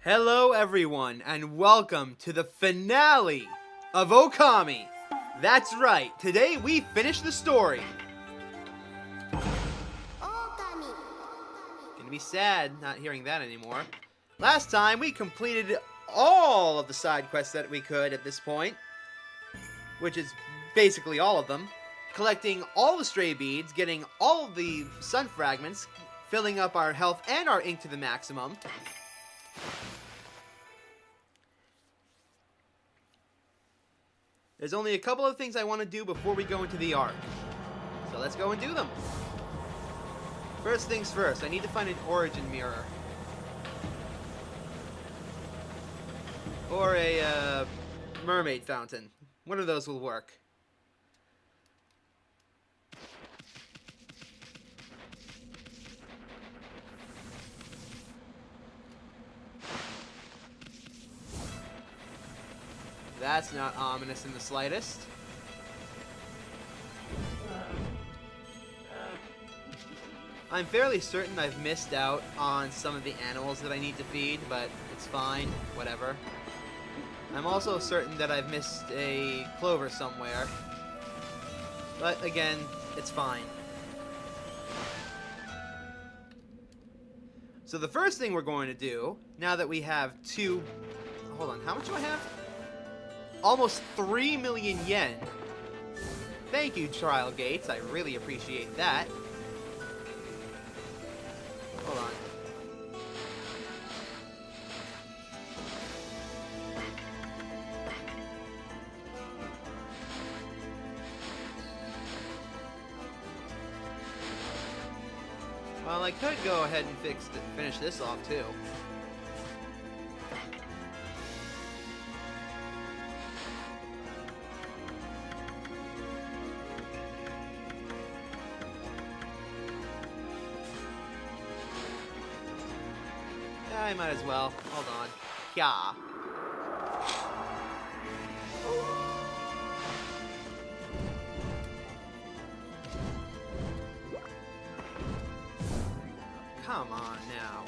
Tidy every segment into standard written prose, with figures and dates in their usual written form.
Hello everyone, and welcome to the finale of Okami. That's right, today we finish the story. Okami. Gonna be sad not hearing that anymore. Last time we completed all of the side quests that we could at this point, which is basically all of them. Collecting all the stray beads, getting all of the sun fragments, filling up our health and our ink to the maximum. There's only a couple of things I want to do before we go into the Ark. So let's go and do them. First things first, I need to find an origin mirror. Or a mermaid fountain. One of those will work. That's not ominous in the slightest. I'm fairly certain I've missed out on some of the animals that I need to feed, but it's fine, whatever. I'm also certain that I've missed a clover somewhere. But again, it's fine. So the first thing we're going to do, now that we have two... Hold on, how much do I have? Almost 3 million yen. Thank you, Trial Gates. I really appreciate that. Hold on. Well, I could go ahead and finish this off too. I might as well. Hold on. Yeah. Come on now.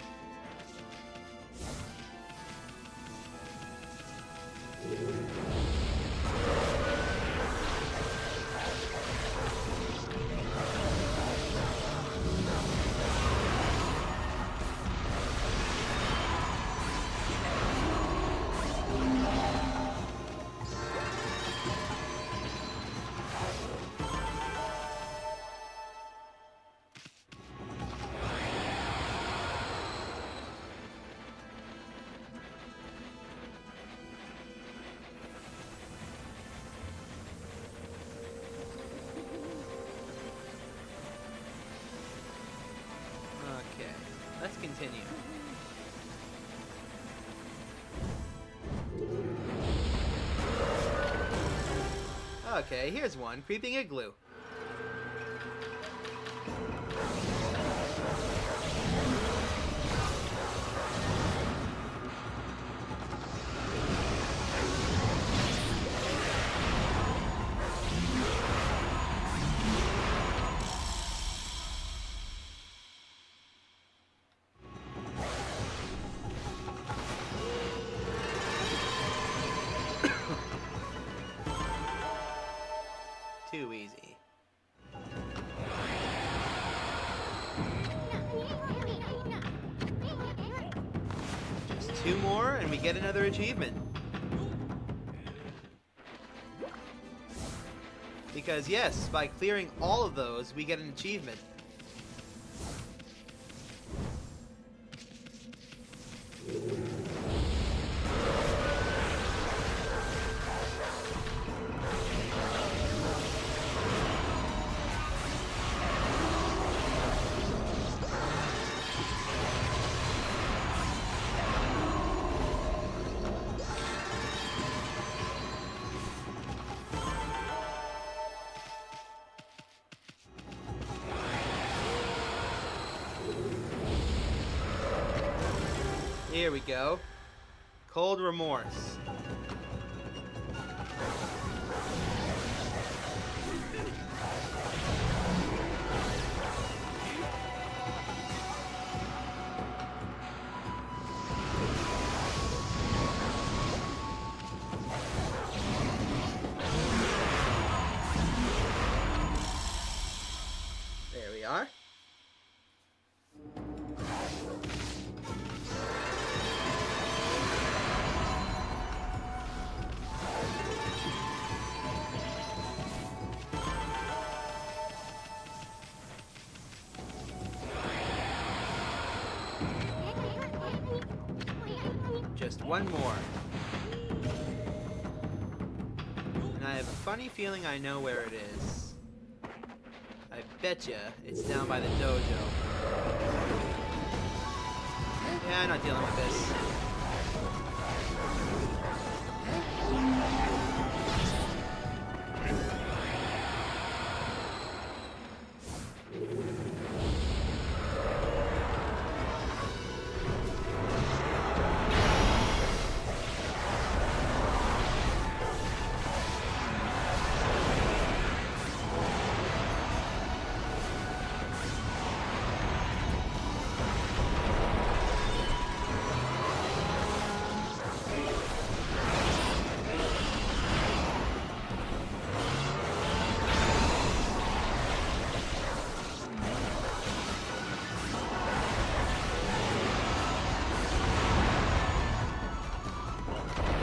Let's continue. Okay, here's one. Creeping igloo. Too easy. Just two more and we get another achievement. Because yes, by clearing all of those, we get an achievement. Here we go. Cold Remorse. There we are. Just one more. And I have a funny feeling I know where it is. I betcha it's down by the dojo. Yeah, I'm not dealing with this.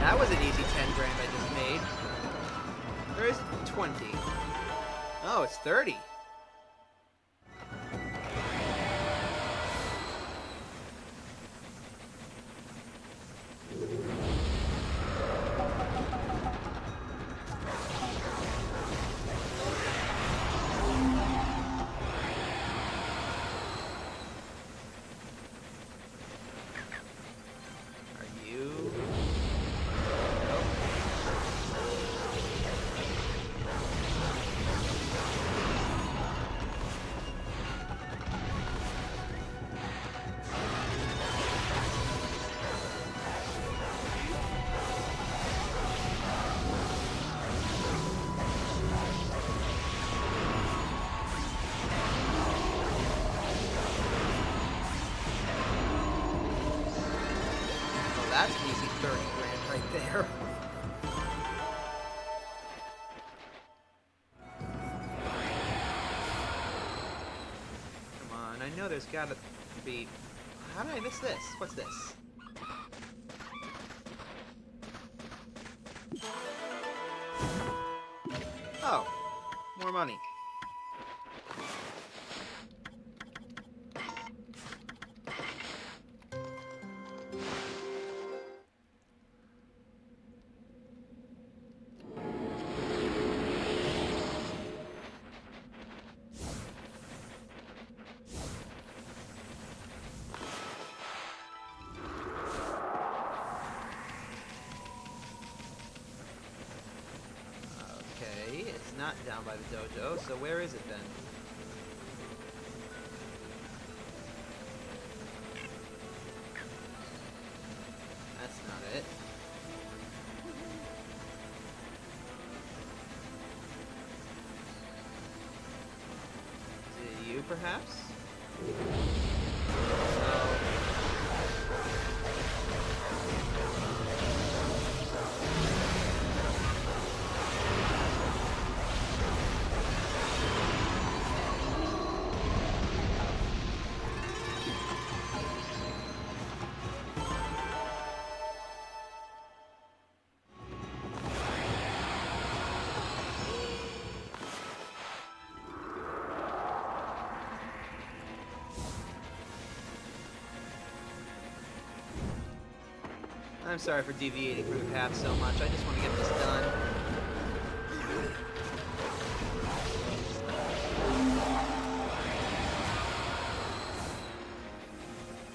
That was an easy 10 grand I just made. Or is it 20? Oh, it's 30. That's an easy 30 grand right there. Come on, I know there's gotta be... How did I miss this? What's this? Oh, more money. Not down by the dojo, so where is it then? That's not it. Is it you, perhaps? I'm sorry for deviating from the path so much. I just want to get this done.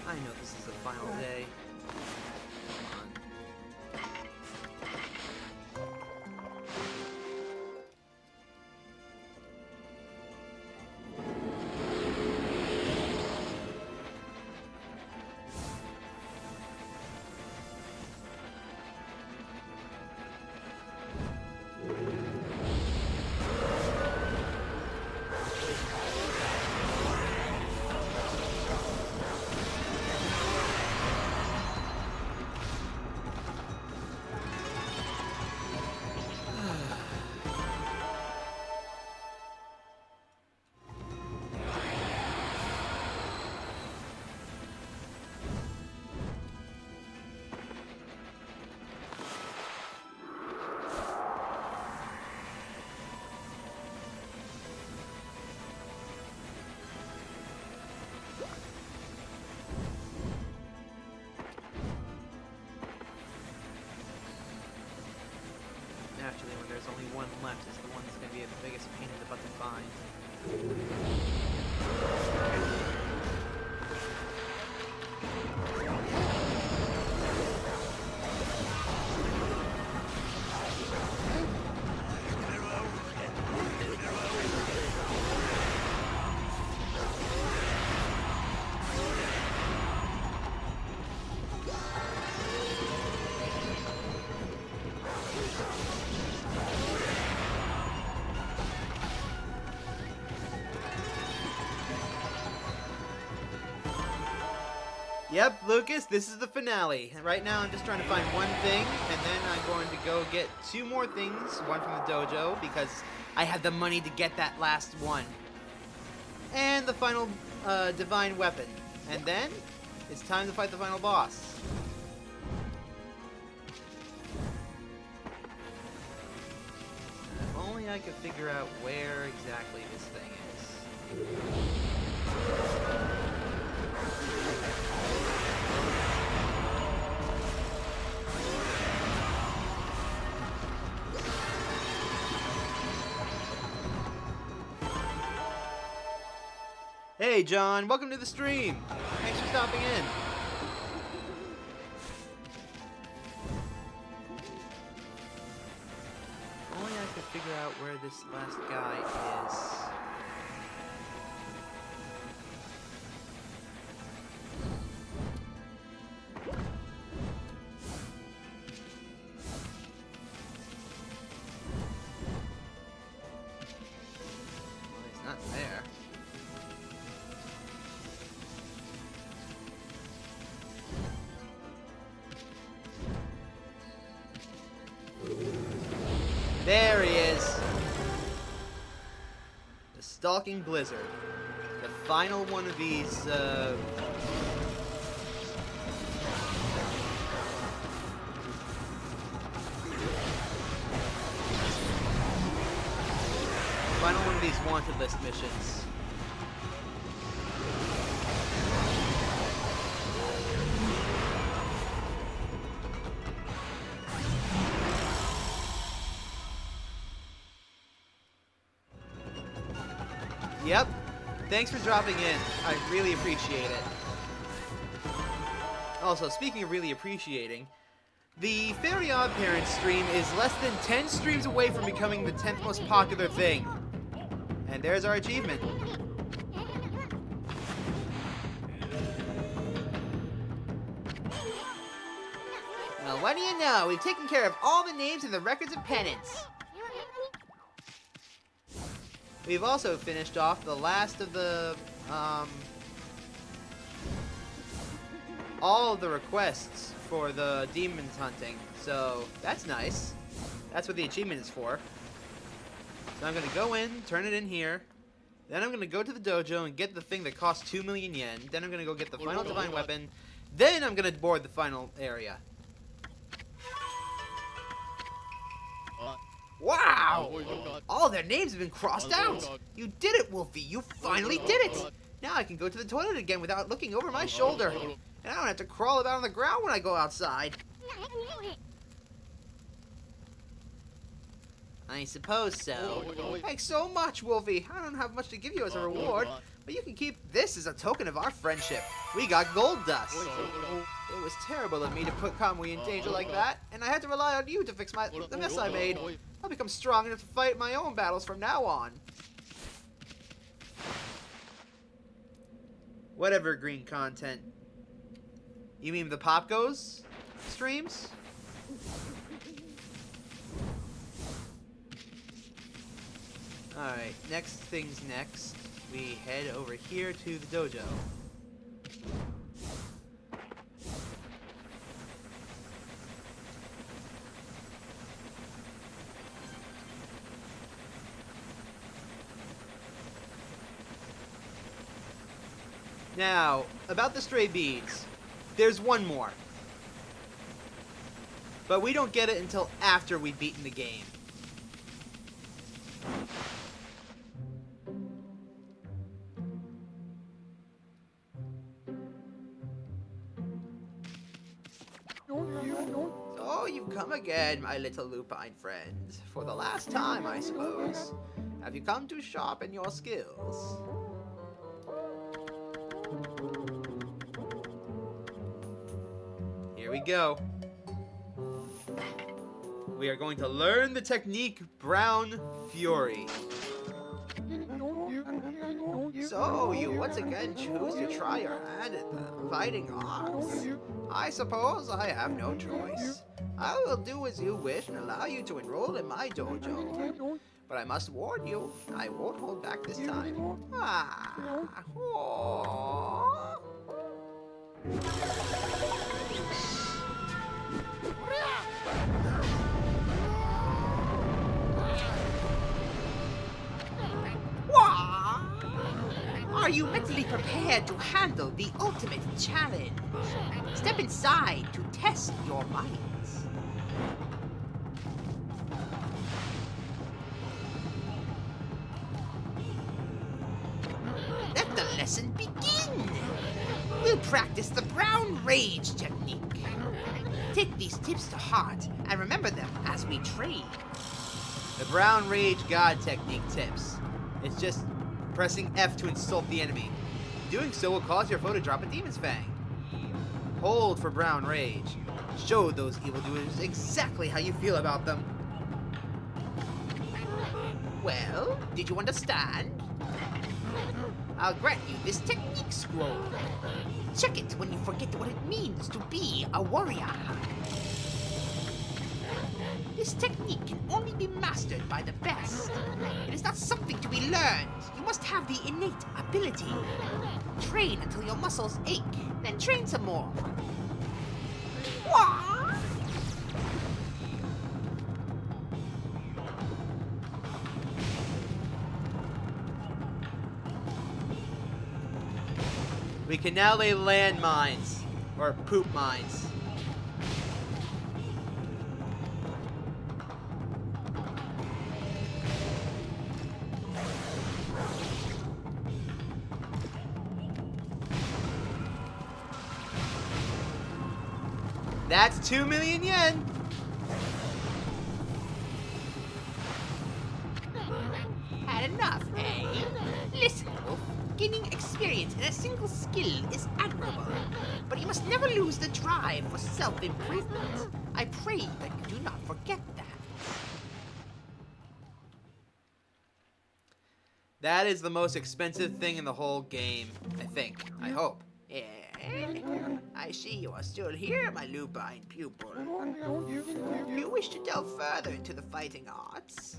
I know this is the final day. Come on. Naturally, when there's only one left, is the one that's going to be the biggest pain in the butt to find. Yep, Lucas, this is the finale. And right now I'm just trying to find one thing, and then I'm going to go get two more things, one from the dojo, because I have the money to get that last one. And the final divine weapon. And then, it's time to fight the final boss. If only I could figure out where exactly this thing is. Hey John, welcome to the stream. Thanks for stopping in. If only I could figure out where this last guy is. Well, he's not there. There he is. The Stalking Blizzard. The final one of these, final one of these wanted list missions. Yep. Thanks for dropping in. I really appreciate it. Also, speaking of really appreciating, the Fairy Odd Parents stream is less than 10 streams away from becoming the 10th most popular thing. And there's our achievement. Well, what do you know? We've taken care of all the names in the records of penance. We've also finished off the last of the, all of the requests for the demons hunting. So, that's nice. That's what the achievement is for. So I'm going to go in, turn it in here. Then I'm going to go to the dojo and get the thing that costs 2 million yen. Then I'm going to go get the final divine weapon. Then I'm going to board the final area. Wow! All their names have been crossed out! You did it, Wolfie! You finally did it! Now I can go to the toilet again without looking over my shoulder. And I don't have to crawl about on the ground when I go outside. I suppose so. Thanks so much, Wolfie. I don't have much to give you as a reward, but you can keep this as a token of our friendship. We got gold dust. It was terrible of me to put Kamui in danger like that, and I had to rely on you to fix the mess I made. I'll become strong enough to fight my own battles from now on. Whatever green content. You mean the Pop Goes streams? Alright, next things next. We head over here to the dojo. Now, about the stray beads. There's one more. But we don't get it until after we've beaten the game. So you've come again, my little lupine friend. For the last time, I suppose. Have you come to sharpen your skills? Here we go. We are going to learn the technique Brown Fury. So, you once again choose to try your hand at the fighting arts. I suppose I have no choice. I will do as you wish and allow you to enroll in my dojo. But I must warn you, I won't hold back this time. Are you mentally prepared to handle the ultimate challenge? Step inside to test your minds. Let the lesson begin. We'll practice the Brown Rage technique. Take these tips to heart and remember them as we train. The Brown Rage God technique tips. It's just pressing F to insult the enemy. Doing so will cause your foe to drop a Demon's Fang. Hold for Brown Rage. Show those evildoers exactly how you feel about them. Well, did you understand? I'll grant you this technique scroll. Check it when you forget what it means to be a warrior. This technique can only be mastered by the best. It is not something to be learned. You must have the innate ability. Train until your muscles ache, then train some more. What? We can now lay landmines, or poop mines. That's 2 million yen. Had enough, eh? Listen, Wolf. Gaining experience in a single skill is admirable, but you must never lose the drive for self-improvement. I pray that you do not forget that. That is the most expensive thing in the whole game, I think. I hope. Yeah. I see you are still here, my lupine pupil. You wish to delve further into the fighting arts?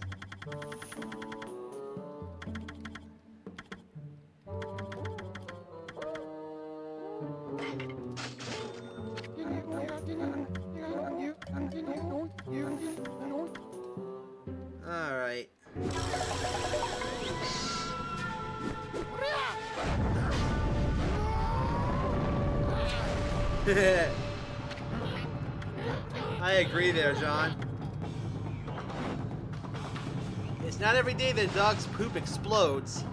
Alright. I agree there, John. It's not every day that a dog's poop explodes.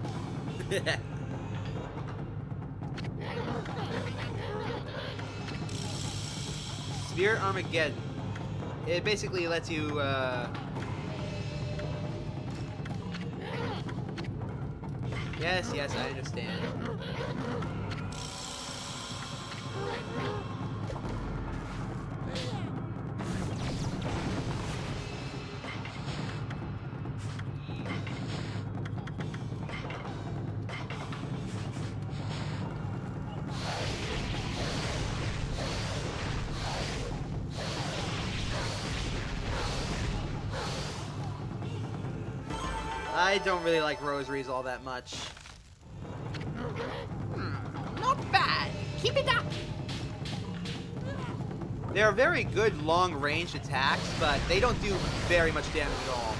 Spirit Armageddon. It basically lets you, Yes, yes, I understand. I don't really like rosaries all that much. Not bad. Keep it up. They're very good long-range attacks, but they don't do very much damage at all.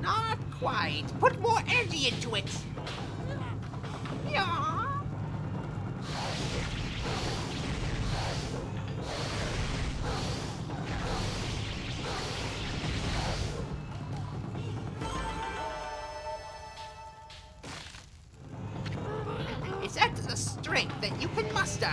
Not quite. Put more energy into it. Yeah. Is that the strength that you can muster?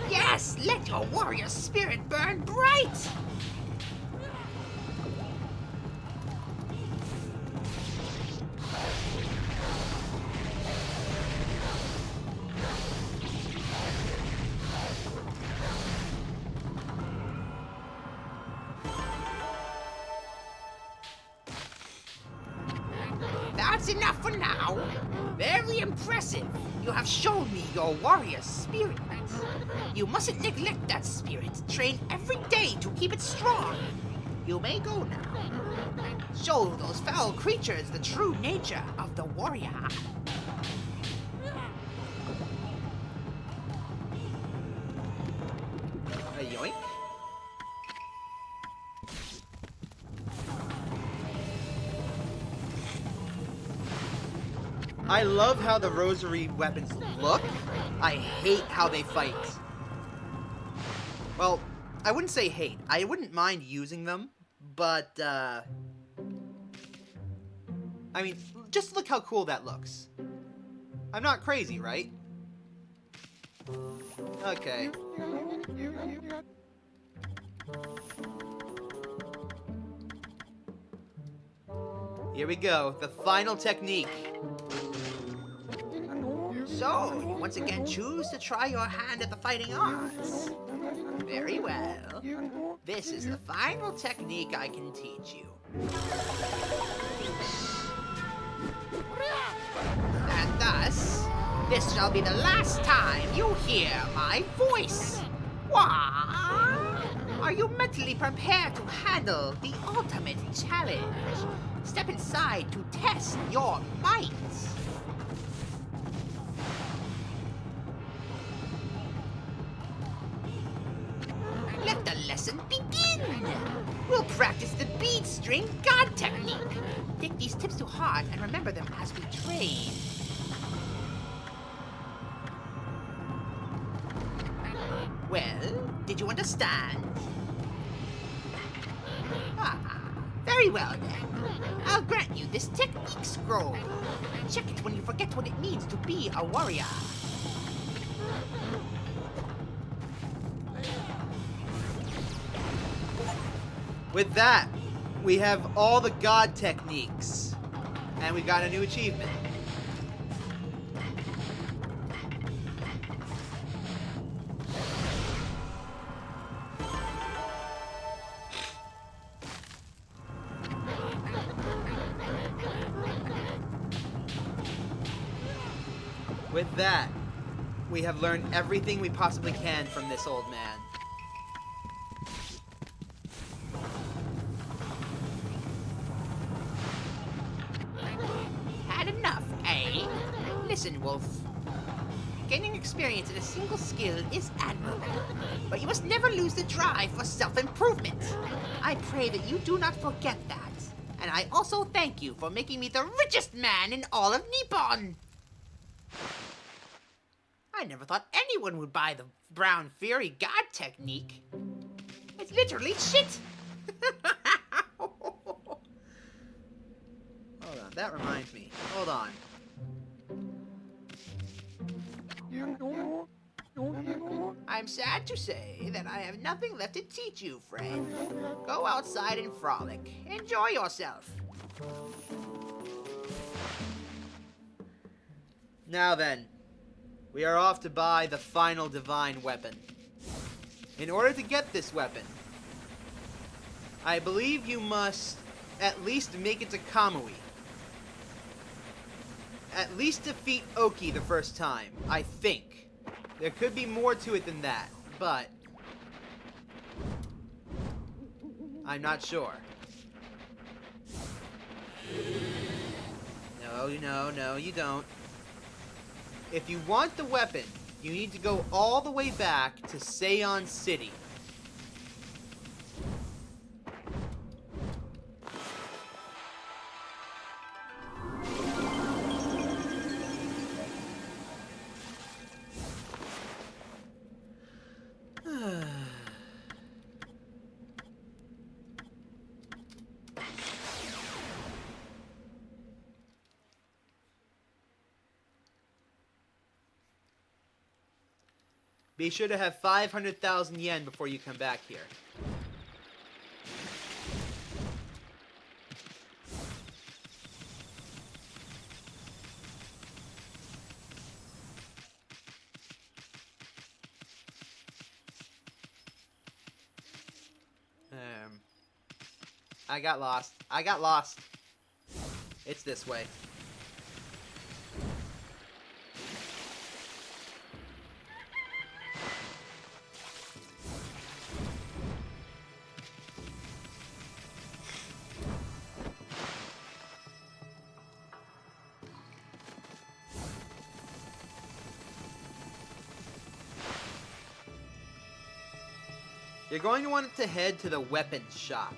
Yes, let your warrior spirit burn bright! That's enough for now. Very impressive. You have shown me your warrior spirit. You mustn't neglect that spirit. Train every day to keep it strong. You may go now. Show those foul creatures the true nature of the warrior. Yoink. I love how the rosary weapons look. I hate how they fight. Well, I wouldn't say hate. I wouldn't mind using them, but, I mean, just look how cool that looks. I'm not crazy, right? Okay. Here we go, the final technique. So, you once again choose to try your hand at the fighting arts. Very well. This is the final technique I can teach you. And thus, this shall be the last time you hear my voice. Why? Are you mentally prepared to handle the ultimate challenge? Step inside to test your might. Let the lesson begin! We'll practice the bead string god technique. Take these tips to heart and remember them as we train. Well, did you understand? Ah, very well then. I'll grant you this technique scroll. Check it when you forget what it means to be a warrior. With that, we have all the god techniques. And we got a new achievement. With that, we have learned everything we possibly can from this old man. Listen, Wolf. Gaining experience in a single skill is admirable, but you must never lose the drive for self-improvement. I pray that you do not forget that. And I also thank you for making me the richest man in all of Nippon. I never thought anyone would buy the Brown Fury God technique. It's literally shit. Hold on, that reminds me. Hold on. I'm sad to say that I have nothing left to teach you, friend. Go outside and frolic. Enjoy yourself. Now then, we are off to buy the final divine weapon. In order to get this weapon, I believe you must at least make it to Kamui. At least defeat Oki the first time, I think. There could be more to it than that, but I'm not sure. No, you don't. If you want the weapon, you need to go all the way back to Seion City. Be sure to have 500,000 yen before you come back here. I got lost. It's this way. You're going to want to head to the weapons shop.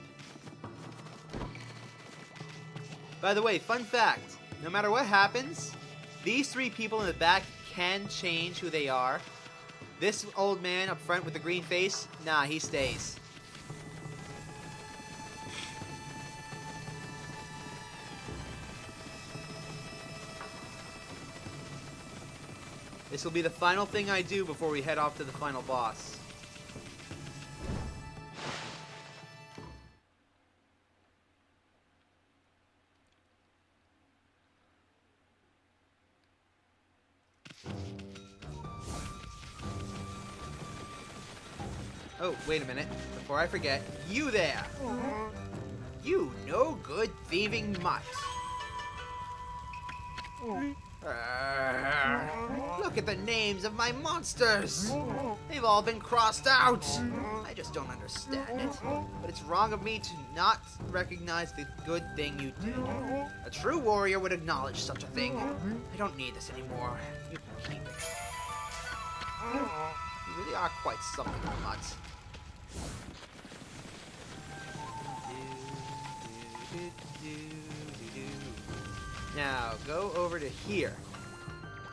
By the way, fun fact, no matter what happens, these three people in the back can change who they are. This old man up front with the green face, nah, he stays. This will be the final thing I do before we head off to the final boss. Oh, wait a minute. Before I forget, you there! You no good thieving mutt! Look at the names of my monsters! They've all been crossed out! I just don't understand it. But it's wrong of me to not recognize the good thing you did. A true warrior would acknowledge such a thing. I don't need this anymore. You can keep it. You really are quite something, mutt. Now, go over to here.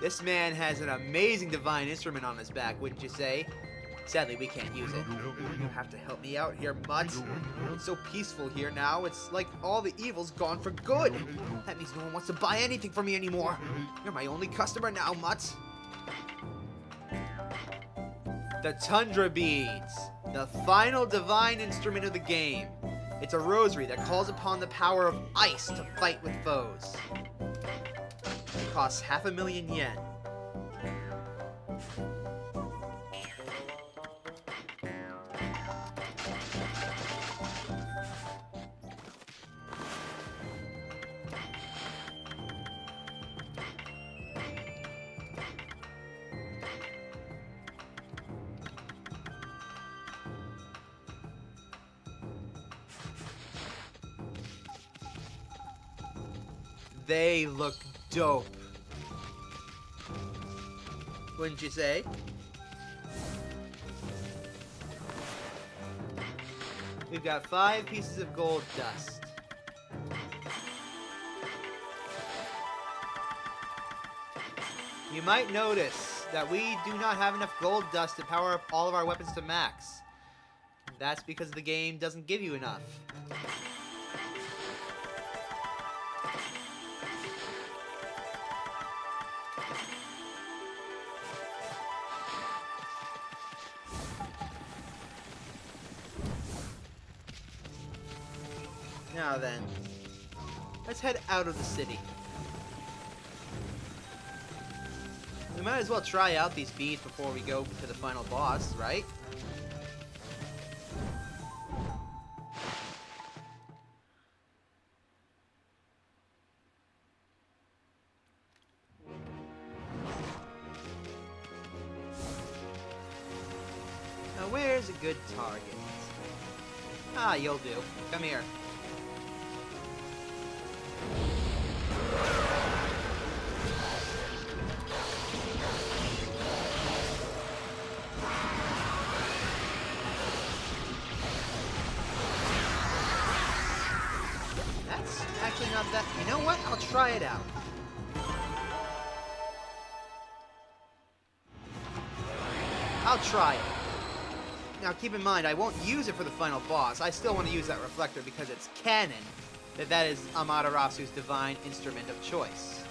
This man has an amazing divine instrument on his back, wouldn't you say? Sadly, we can't use it. You have to help me out here, mutt. It's so peaceful here now, it's like all the evil's gone for good. That means no one wants to buy anything from me anymore. You're my only customer now, mutt. The Tundra Beads, the final divine instrument of the game. It's a rosary that calls upon the power of ice to fight with foes. It costs 500,000 yen. They look dope. wouldn't you say? We've got 5 pieces of gold dust. You might notice that we do not have enough gold dust to power up all of our weapons to max. That's because the game doesn't give you enough. Now then, let's head out of the city. We might as well try out these beads before we go to the final boss, right? Now where's a good target? Ah, you'll do. Come here. Actually not that. You know what? I'll try it out. I'll try it. Now keep in mind, I won't use it for the final boss. I still want to use that reflector because it's canon that is Amaterasu's divine instrument of choice.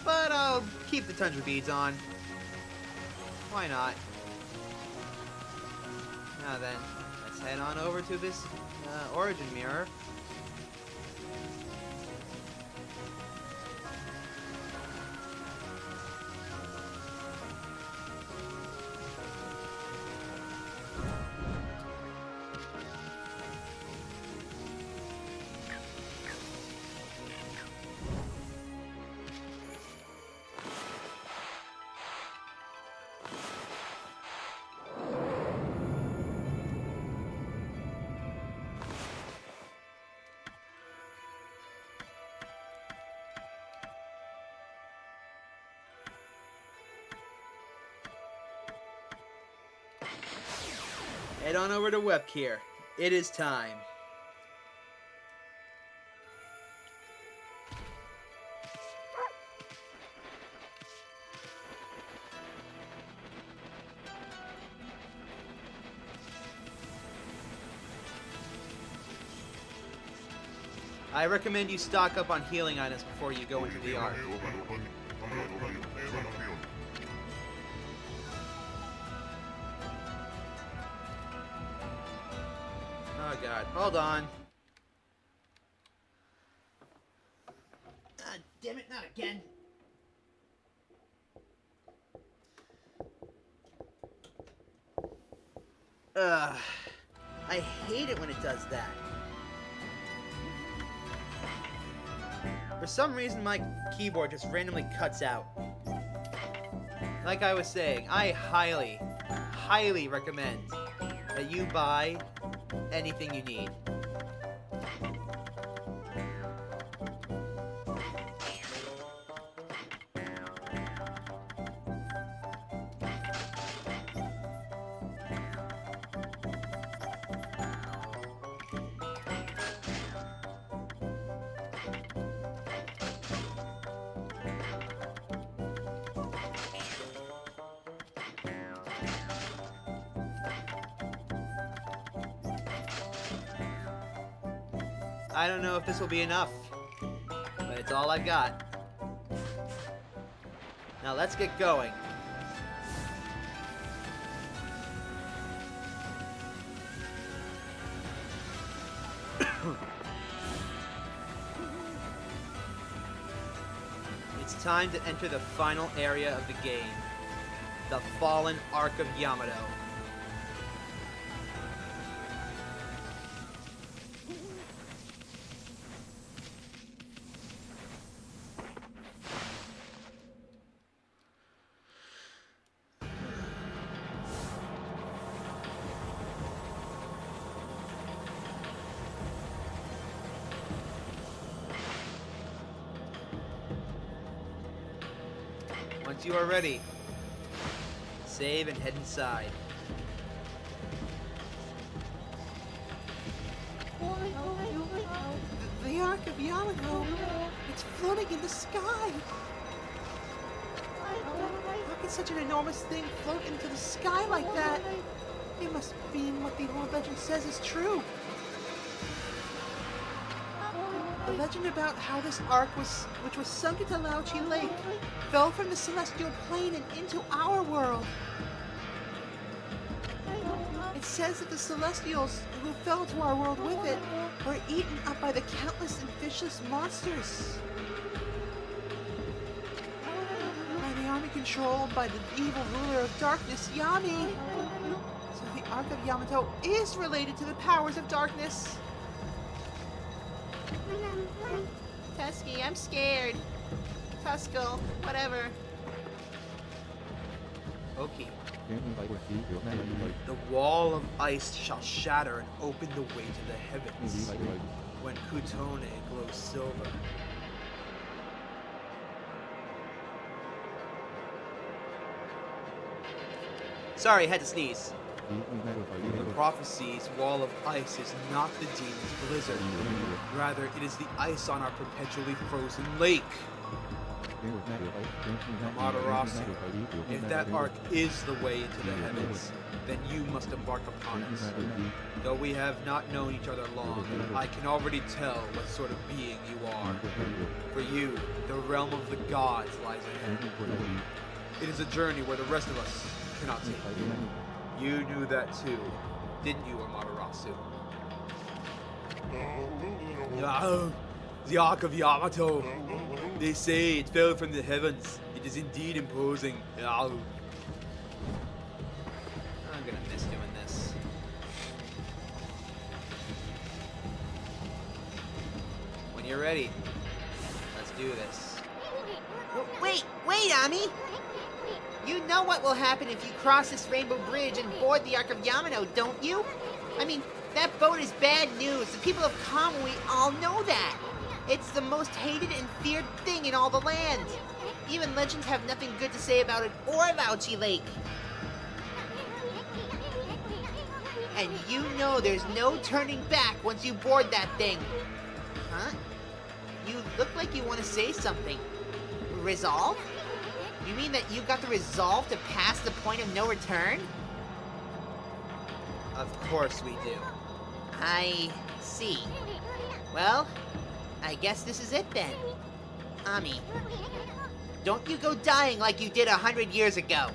But I'll keep the tundra beads on. Why not? Now then, let's head on over to this origin mirror. Head on over to Webkier. It is time. I recommend you stock up on healing items before you go into the Ark. Oh god, hold on. Ah, damn it, not again. I hate it when it does that. For some reason, my keyboard just randomly cuts out. Like I was saying, I highly, highly recommend that you buy anything you need. I don't know if this will be enough, but it's all I've got. Now let's get going. It's time to enter the final area of the game, the Fallen Ark of Yamato. Once you are ready, save and head inside. The Ark of Yamato, it's floating in the sky. How can such an enormous thing float into the sky like that? It must mean what the old legend says is true. The legend about how this ark which was sunk into Laochi Lake, fell from the celestial plane and into our world. It says that the Celestials who fell to our world with it were eaten up by the countless and fishless monsters. By the army controlled by the evil ruler of darkness, Yami. So the Ark of Yamato is related to the powers of darkness. Tusky, I'm scared. Tuskull, whatever. Okay. The wall of ice shall shatter and open the way to the heavens when Kutone glows silver. Sorry, had to sneeze. The prophecy's wall of ice is not the demon's blizzard. Rather, it is the ice on our perpetually frozen lake. Amaterasu, if that ark is the way into the heavens, then you must embark upon it. Though we have not known each other long, I can already tell what sort of being you are. For you, the realm of the gods lies ahead. It is a journey where the rest of us cannot take. You knew that too, didn't you, Amaterasu? The Ark of Yamato. They say it fell from the heavens. It is indeed imposing. I'm gonna miss doing this. When you're ready, let's do this. Wait, Ami! You know what will happen if you cross this rainbow bridge and board the Ark of Yamato, don't you? I mean, that boat is bad news. The people of Kamui all know that. It's the most hated and feared thing in all the land. Even legends have nothing good to say about it or Laochi Lake. And you know there's no turning back once you board that thing. Huh? You look like you want to say something. Resolve? You mean that you got the resolve to pass the point of no return? Of course we do. I see. Well, I guess this is it then. Ami, don't you go dying like you did 100 years ago.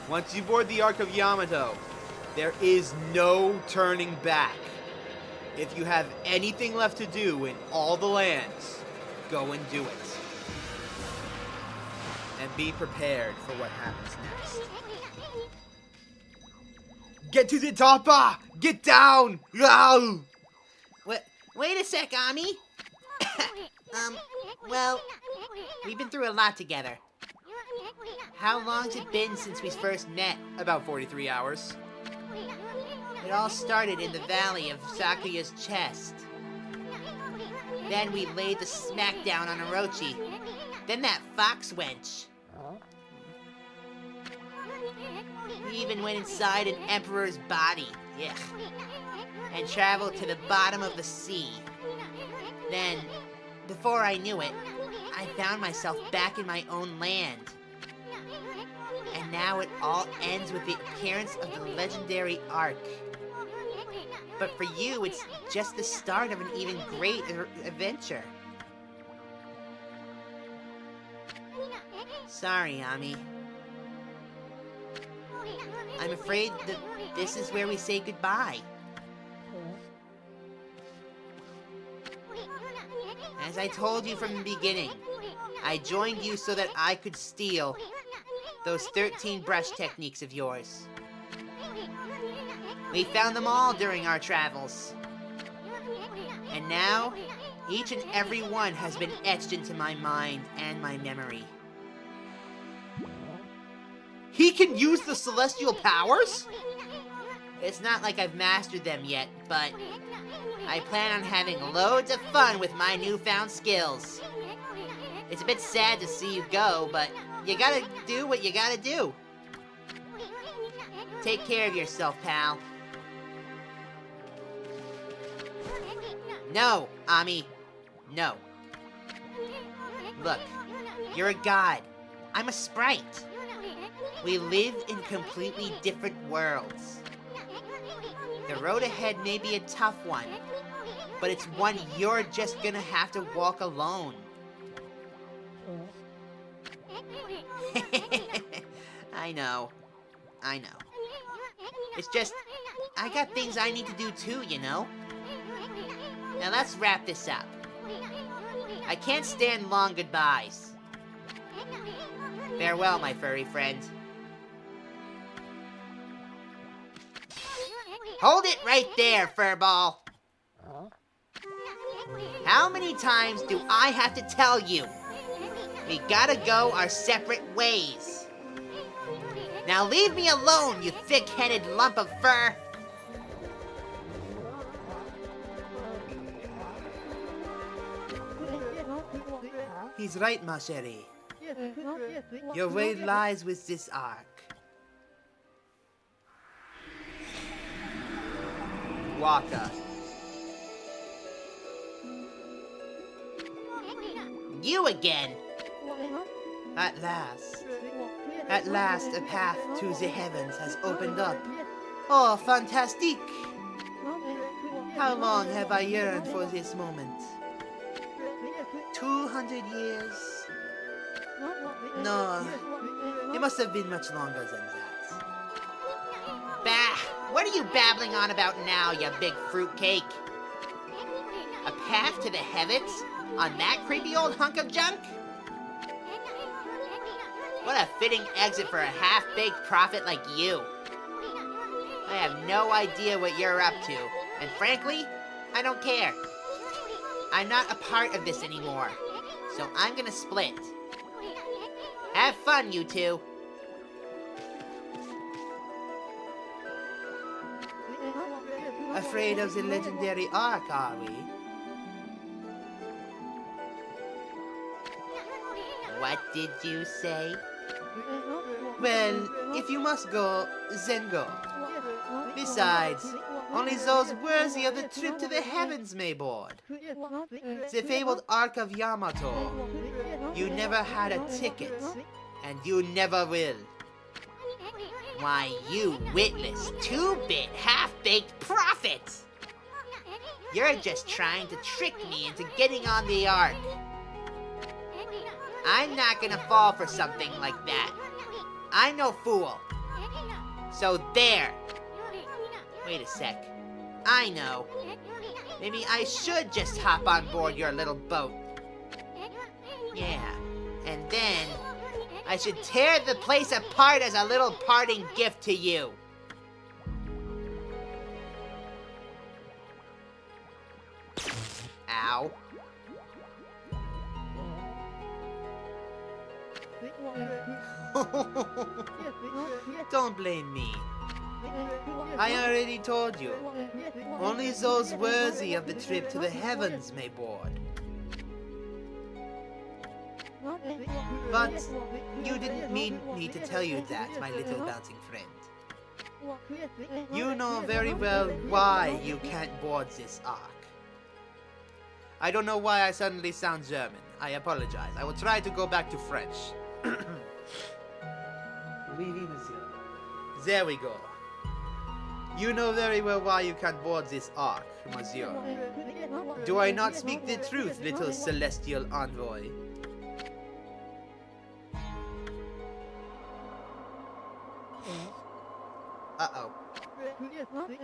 Once you board the Ark of Yamato, there is no turning back. If you have anything left to do in all the lands, go and do it. And be prepared for what happens next. Get to the top! Get down! Wait a sec, Ami. Well, we've been through a lot together. How long's it been since we first met? About 43 hours. It all started in the valley of Sakuya's chest. Then we laid the smackdown on Orochi. Then that fox wench. We even went inside an emperor's body. Yuck. And traveled to the bottom of the sea. Then, before I knew it, I found myself back in my own land. And now it all ends with the appearance of the legendary Ark. But for you, it's just the start of an even greater adventure. Sorry, Ami. I'm afraid that this is where we say goodbye. As I told you from the beginning, I joined you so that I could steal those 13 brush techniques of yours. We found them all during our travels. And now, each and every one has been etched into my mind and my memory. He can use the celestial powers? It's not like I've mastered them yet, but I plan on having loads of fun with my newfound skills. It's a bit sad to see you go, but you gotta do what you gotta do. Take care of yourself, pal. No, Ami. No. Look, you're a god. I'm a sprite. We live in completely different worlds. The road ahead may be a tough one, but it's one you're just gonna have to walk alone. I know. It's just, I got things I need to do too, you know? Now let's wrap this up. I can't stand long goodbyes. Farewell, my furry friend. Hold it right there, furball. How many times do I have to tell you? We gotta go our separate ways. Now leave me alone, you thick-headed lump of fur. He's right, ma chérie. Your way lies with this Ark. Waka. You again. At last a path to the heavens has opened up. Oh, fantastique! How long have I yearned for this moment? 200 years? No, it must have been much longer than that. Bah! What are you babbling on about now, you big fruitcake? A path to the heavens? On that creepy old hunk of junk? What a fitting exit for a half-baked prophet like you. I have no idea what you're up to, and frankly, I don't care. I'm not a part of this anymore, so I'm gonna split. Have fun, you two. Afraid of the legendary Ark, are we? What did you say? Well, if you must go, then go. Besides, only those worthy of the trip to the heavens may board. The fabled Ark of Yamato. You never had a ticket, and you never will. Why, you witless, two-bit, half-baked prophet! You're just trying to trick me into getting on the Ark. I'm not gonna fall for something like that. I'm no fool. So there. Wait a sec. I know. Maybe I should just hop on board your little boat. Yeah. And then I should tear the place apart as a little parting gift to you. Ow. Don't blame me. I already told you. Only those worthy of the trip to the heavens may board. But you didn't mean me to tell you that, my little bouncing friend. You know very well why you can't board this Ark. I don't know why I suddenly sound German. I apologize. I will try to go back to French. Oui, monsieur. There we go. You know very well why you can't board this Ark, monsieur. Do I not speak the truth, little celestial envoy? Uh-oh.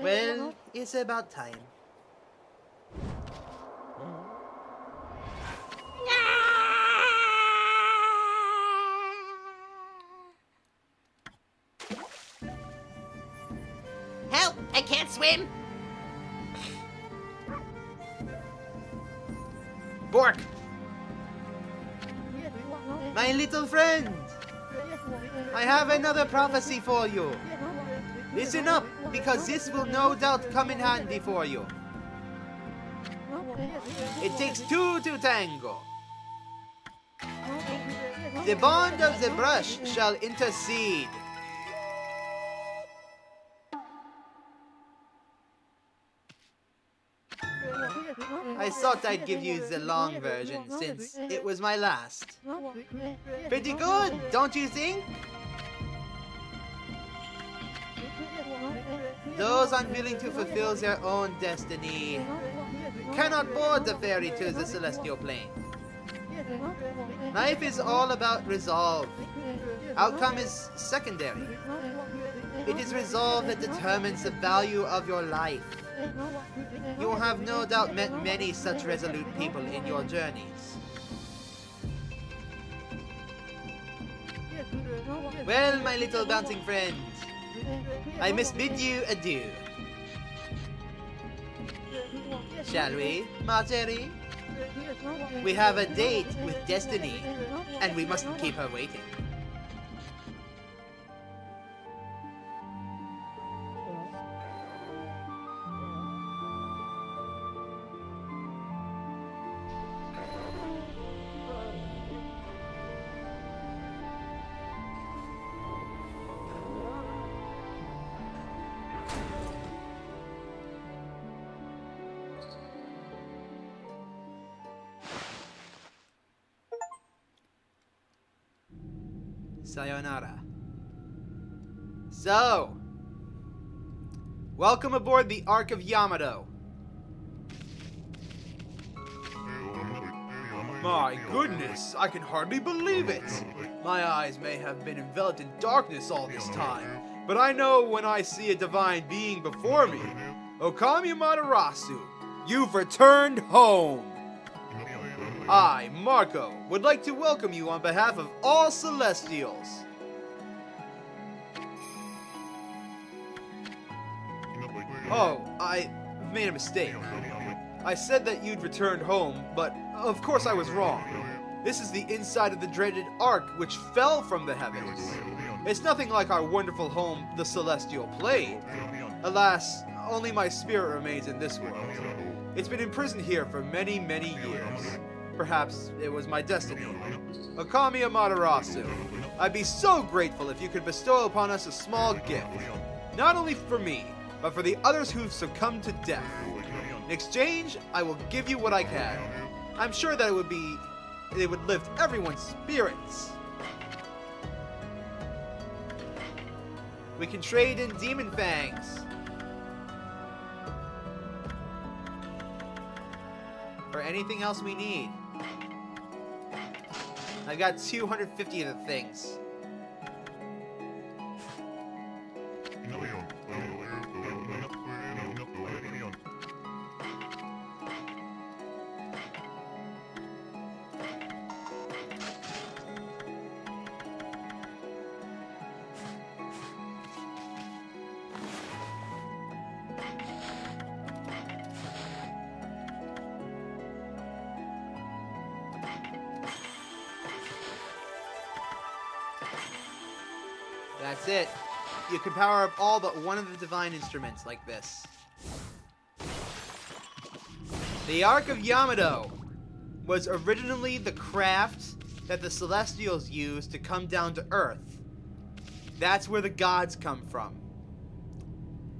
Well, it's about time. Help! I can't swim! Bork! My little friend! I have another prophecy for you. Listen up! because this will no doubt come in handy for you. It takes two to tango. The bond of the brush shall intercede. I thought I'd give you the long version since it was my last. Pretty good, don't you think? Those unwilling to fulfill their own destiny cannot board the ferry to the celestial plane. Life is all about resolve. Outcome is secondary. It is resolve that determines the value of your life. You will have no doubt met many such resolute people in your journeys. Well, my little bouncing friend, I must bid you adieu. Shall we, Marjorie? We have a date with Destiny, and we mustn't keep her waiting. Sayonara. So, welcome aboard the Ark of Yamato. My goodness, I can hardly believe it. My eyes may have been enveloped in darkness all this time, but I know when I see a divine being before me. Okami Amaterasu, you've returned home. I, Marco, would like to welcome you on behalf of all Celestials. Oh, I made a mistake. I said that you'd returned home, but of course I was wrong. This is the inside of the dreaded Ark which fell from the heavens. It's nothing like our wonderful home, the Celestial Plane. Alas, only my spirit remains in this world. It's been imprisoned here for many, many years. Perhaps it was my destiny. Okami Amaterasu, I'd be so grateful if you could bestow upon us a small gift. Not only for me, but for the others who've succumbed to death. In exchange, I will give you what I can. I'm sure that it would lift everyone's spirits. We can trade in demon fangs. For anything else we need. I've got 250 of the things. That's it. You can power up all but one of the divine instruments like this. The Ark of Yamato was originally the craft that the Celestials used to come down to Earth. That's where the gods come from.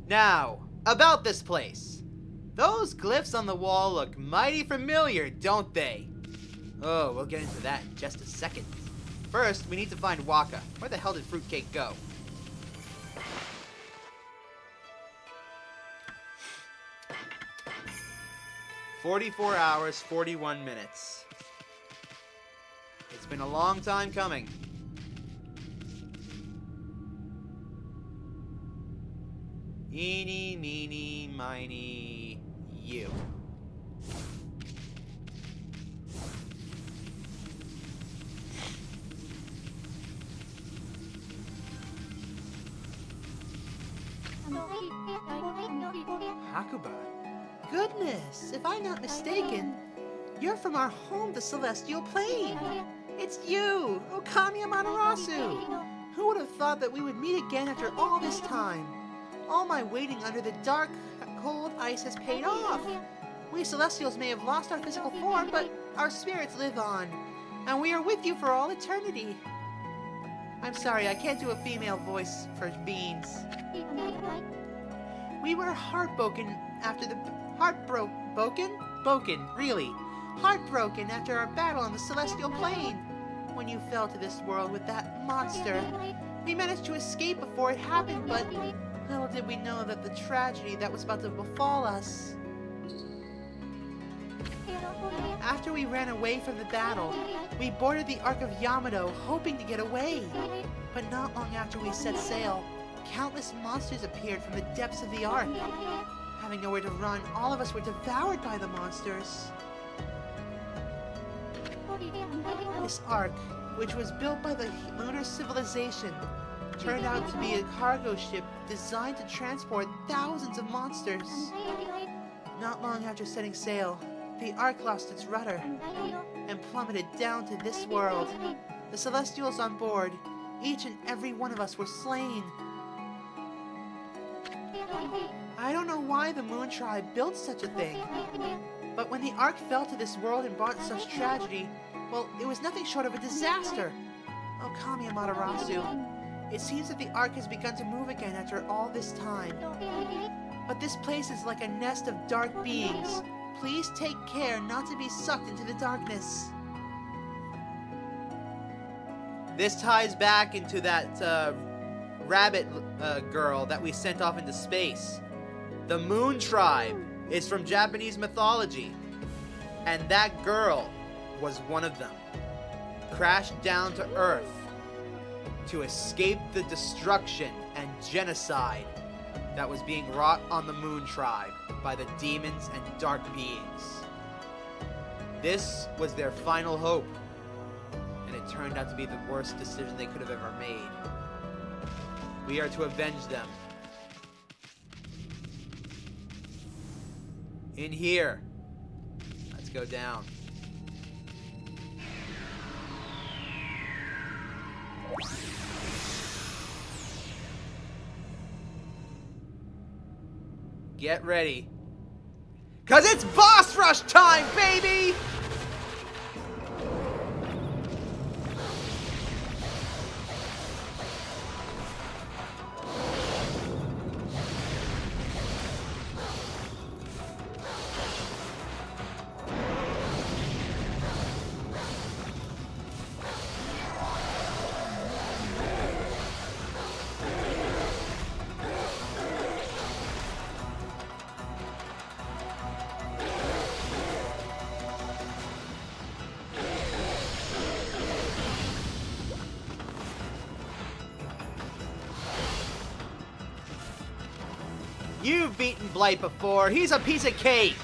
Now, about this place. Those glyphs on the wall look mighty familiar, don't they? Oh, we'll get into that in just a second. First, we need to find Waka. Where the hell did Fruitcake go? "44 hours, 41 minutes. It's been a long time coming. Eeny, meeny, miny, you. Hakuba. Goodness, if I'm not mistaken, you're from our home, the Celestial Plane. It's you, Okami Amaterasu. Who would have thought that we would meet again after all this time? All my waiting under the dark, cold ice has paid off. We Celestials may have lost our physical form, but our spirits live on, and we are with you for all eternity. I'm sorry, I can't do a female voice for beans. We were heartbroken after the... Heartbroken after our battle on the Celestial Plane. When you fell to this world with that monster, we managed to escape before it happened, but little did we know that the tragedy that was about to befall us. After we ran away from the battle, we boarded the Ark of Yamato, hoping to get away. But not long after we set sail, countless monsters appeared from the depths of the Ark. Having nowhere to run, all of us were devoured by the monsters. This Ark, which was built by the lunar civilization, turned out to be a cargo ship designed to transport thousands of monsters. Not long after setting sail, the Ark lost its rudder and plummeted down to this world. The Celestials on board, each and every one of us were slain. I don't know why the Moon Tribe built such a thing, but when the Ark fell to this world and brought such tragedy, well, it was nothing short of a disaster. Okami Amaterasu, it seems that the Ark has begun to move again after all this time. But this place is like a nest of dark beings. Please take care not to be sucked into the darkness. This ties back into that rabbit girl that we sent off into space. The Moon Tribe is from Japanese mythology, and that girl was one of them. Crashed down to Earth to escape the destruction and genocide that was being wrought on the Moon Tribe by the demons and dark beings. This was their final hope, and it turned out to be the worst decision they could have ever made. We are to avenge them. In here. Let's go down. Get ready. 'Cause it's boss rush time, baby! You've beaten Blight before. He's a piece of cake.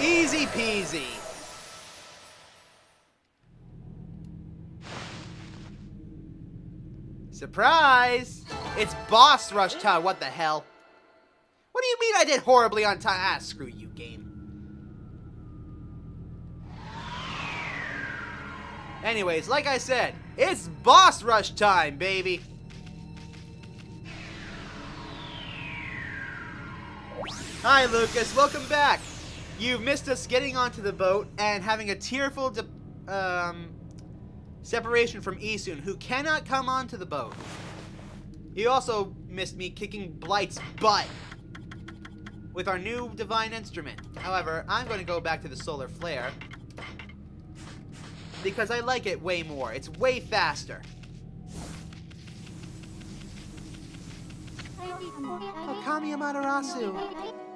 Easy peasy. Surprise! It's boss rush time. What the hell? What do you mean I did horribly on time? Ah, screw you, game. Anyways, like I said, it's boss rush time, baby. Hi, Lucas. Welcome back. You've missed us getting onto the boat and having a tearful separation from Issun, who cannot come onto the boat. You also missed me kicking Blight's butt with our new divine instrument. However, I'm going to go back to the solar flare because I like it way more. It's way faster. Okami Amaterasu.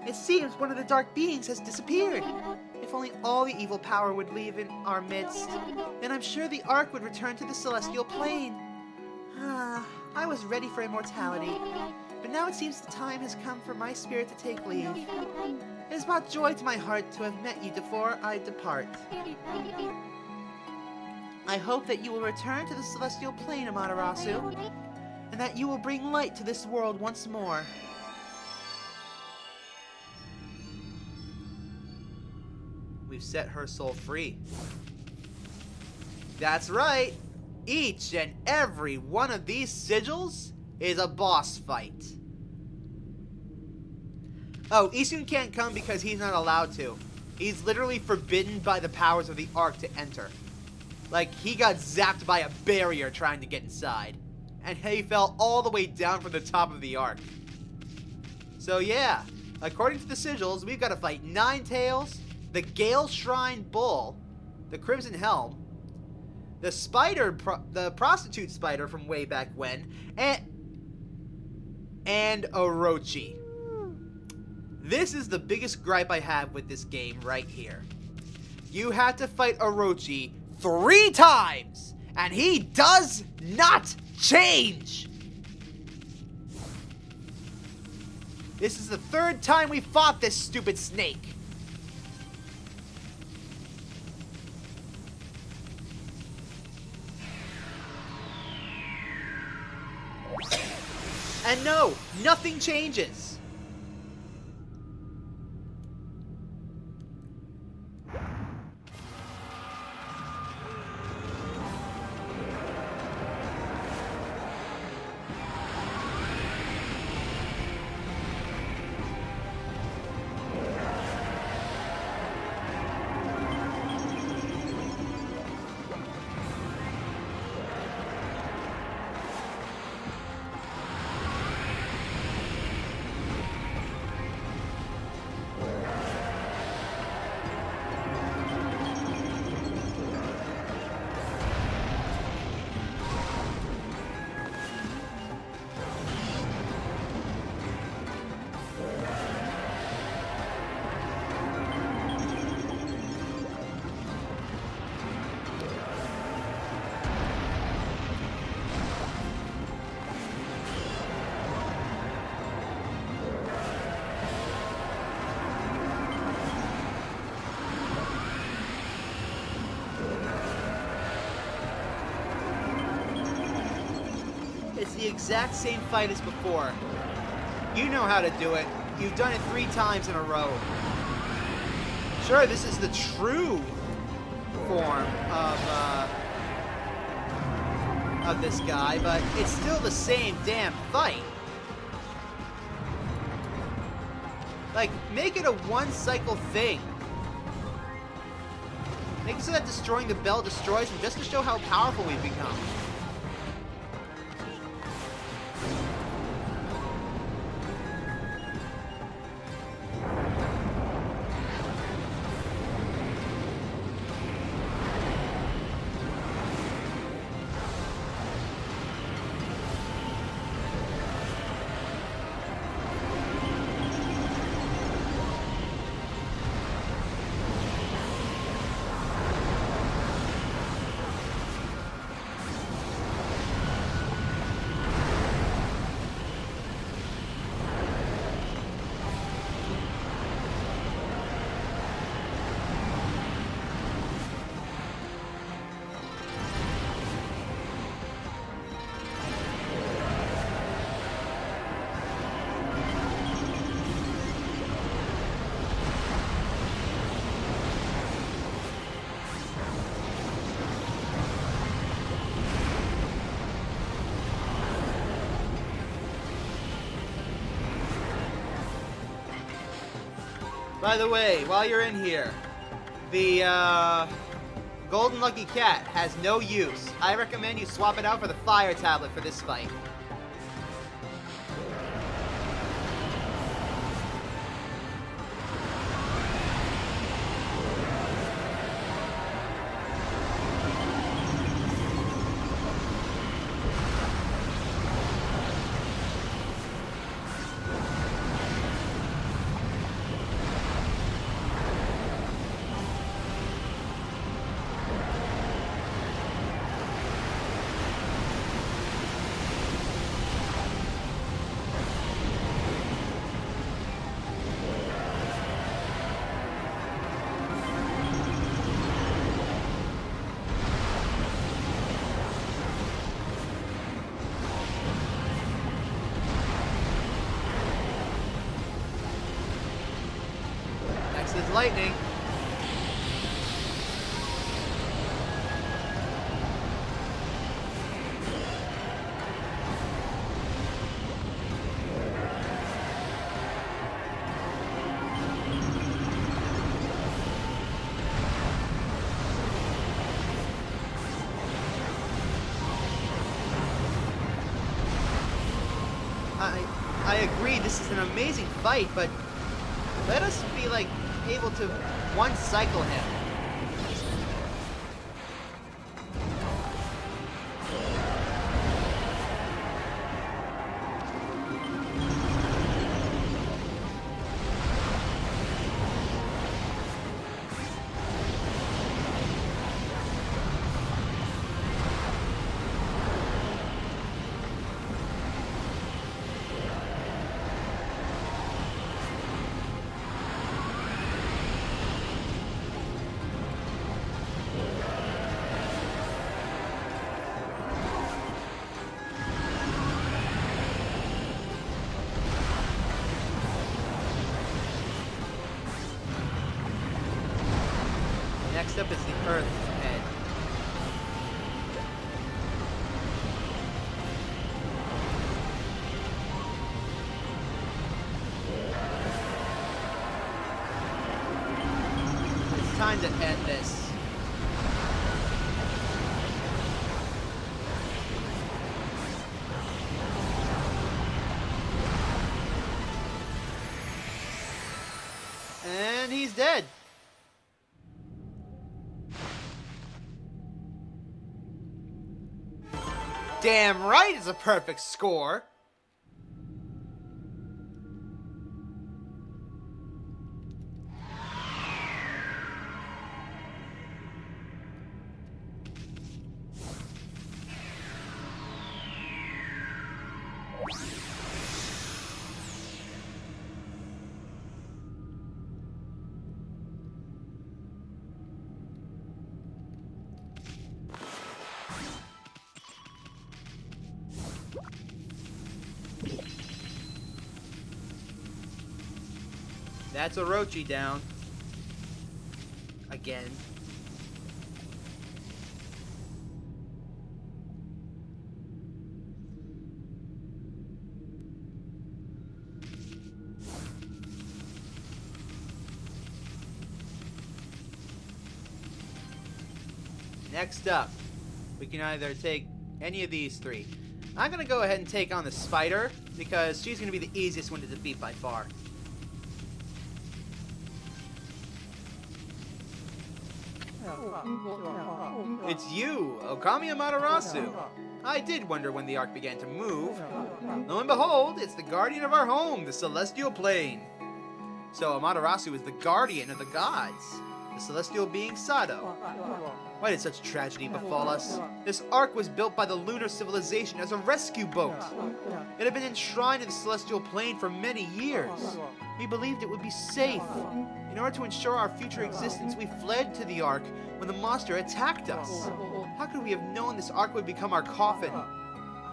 It seems one of the dark beings has disappeared. If only all the evil power would leave in our midst, then I'm sure the Ark would return to the celestial plane. I was ready for immortality, but now it seems the time has come for my spirit to take leave. It has brought joy to my heart to have met you before I depart. I hope that you will return to the celestial plane, Amaterasu, and that you will bring light to this world once more. We've set her soul free. That's right! Each and every one of these sigils is a boss fight. Oh, Issun can't come because he's not allowed to. He's literally forbidden by the powers of the Ark to enter. Like, he got zapped by a barrier trying to get inside. And he fell all the way down from the top of the Ark. So yeah, according to the sigils, we've got to fight Ninetails, the Gale Shrine Bull, the Crimson Helm, the spider, the prostitute spider from way back when, and Orochi. This is the biggest gripe I have with this game right here. You have to fight Orochi 3 times, and he does not change. This is the 3rd time we fought this stupid snake. And no, nothing changes. It's the exact same fight as before. You know how to do it. You've done it 3 times in a row. Sure, this is the true form of this guy, but it's still the same damn fight. Like, make it a 1-cycle thing. Make it so that destroying the bell destroys him, just to show how powerful we've become. By the way, while you're in here, the Golden Lucky Cat has no use. I recommend you swap it out for the Fire Tablet for this fight. lightning. I agree, this is an amazing fight, but let us be, like, able to one-cycle him. Next up is the Earth Head. It's time to end this. And he's dead. Damn right it's a perfect score. That's Orochi down. Again. Next up, we can either take any of these three. I'm gonna go ahead and take on the spider because she's gonna be the easiest one to defeat by far. It's you, Okami Amaterasu. I did wonder when the Ark began to move. Lo and behold, it's the guardian of our home, the celestial plane. So Amaterasu is the guardian of the gods, the celestial being Sado. Why did such tragedy befall us? This Ark was built by the lunar civilization as a rescue boat. It had been enshrined in the celestial plane for many years. We believed it would be safe. In order to ensure our future existence, we fled to the Ark when the monster attacked us. How could we have known this Ark would become our coffin?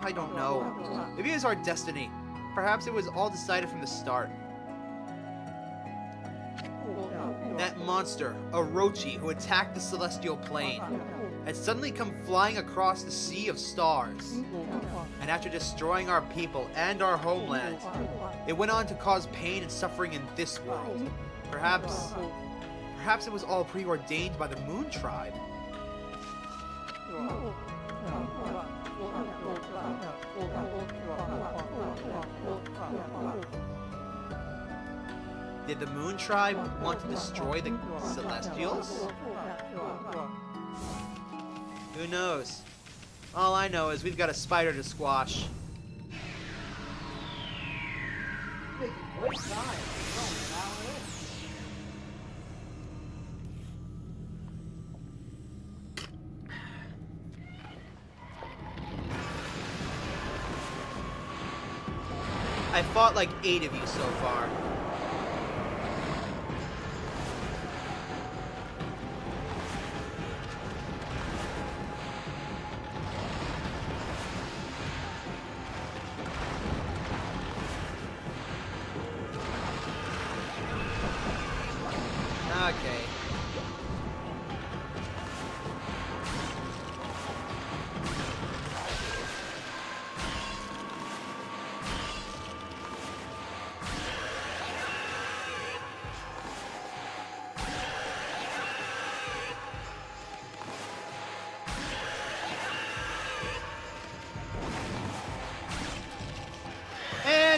I don't know. Maybe it was our destiny. Perhaps it was all decided from the start. That monster, Orochi, who attacked the celestial plane, had suddenly come flying across the sea of stars. And after destroying our people and our homeland, it went on to cause pain and suffering in this world. Perhaps it was all preordained by the Moon Tribe. Did the Moon Tribe want to destroy the Celestials? Who knows? All I know is we've got a spider to squash. I fought like 8 of you so far.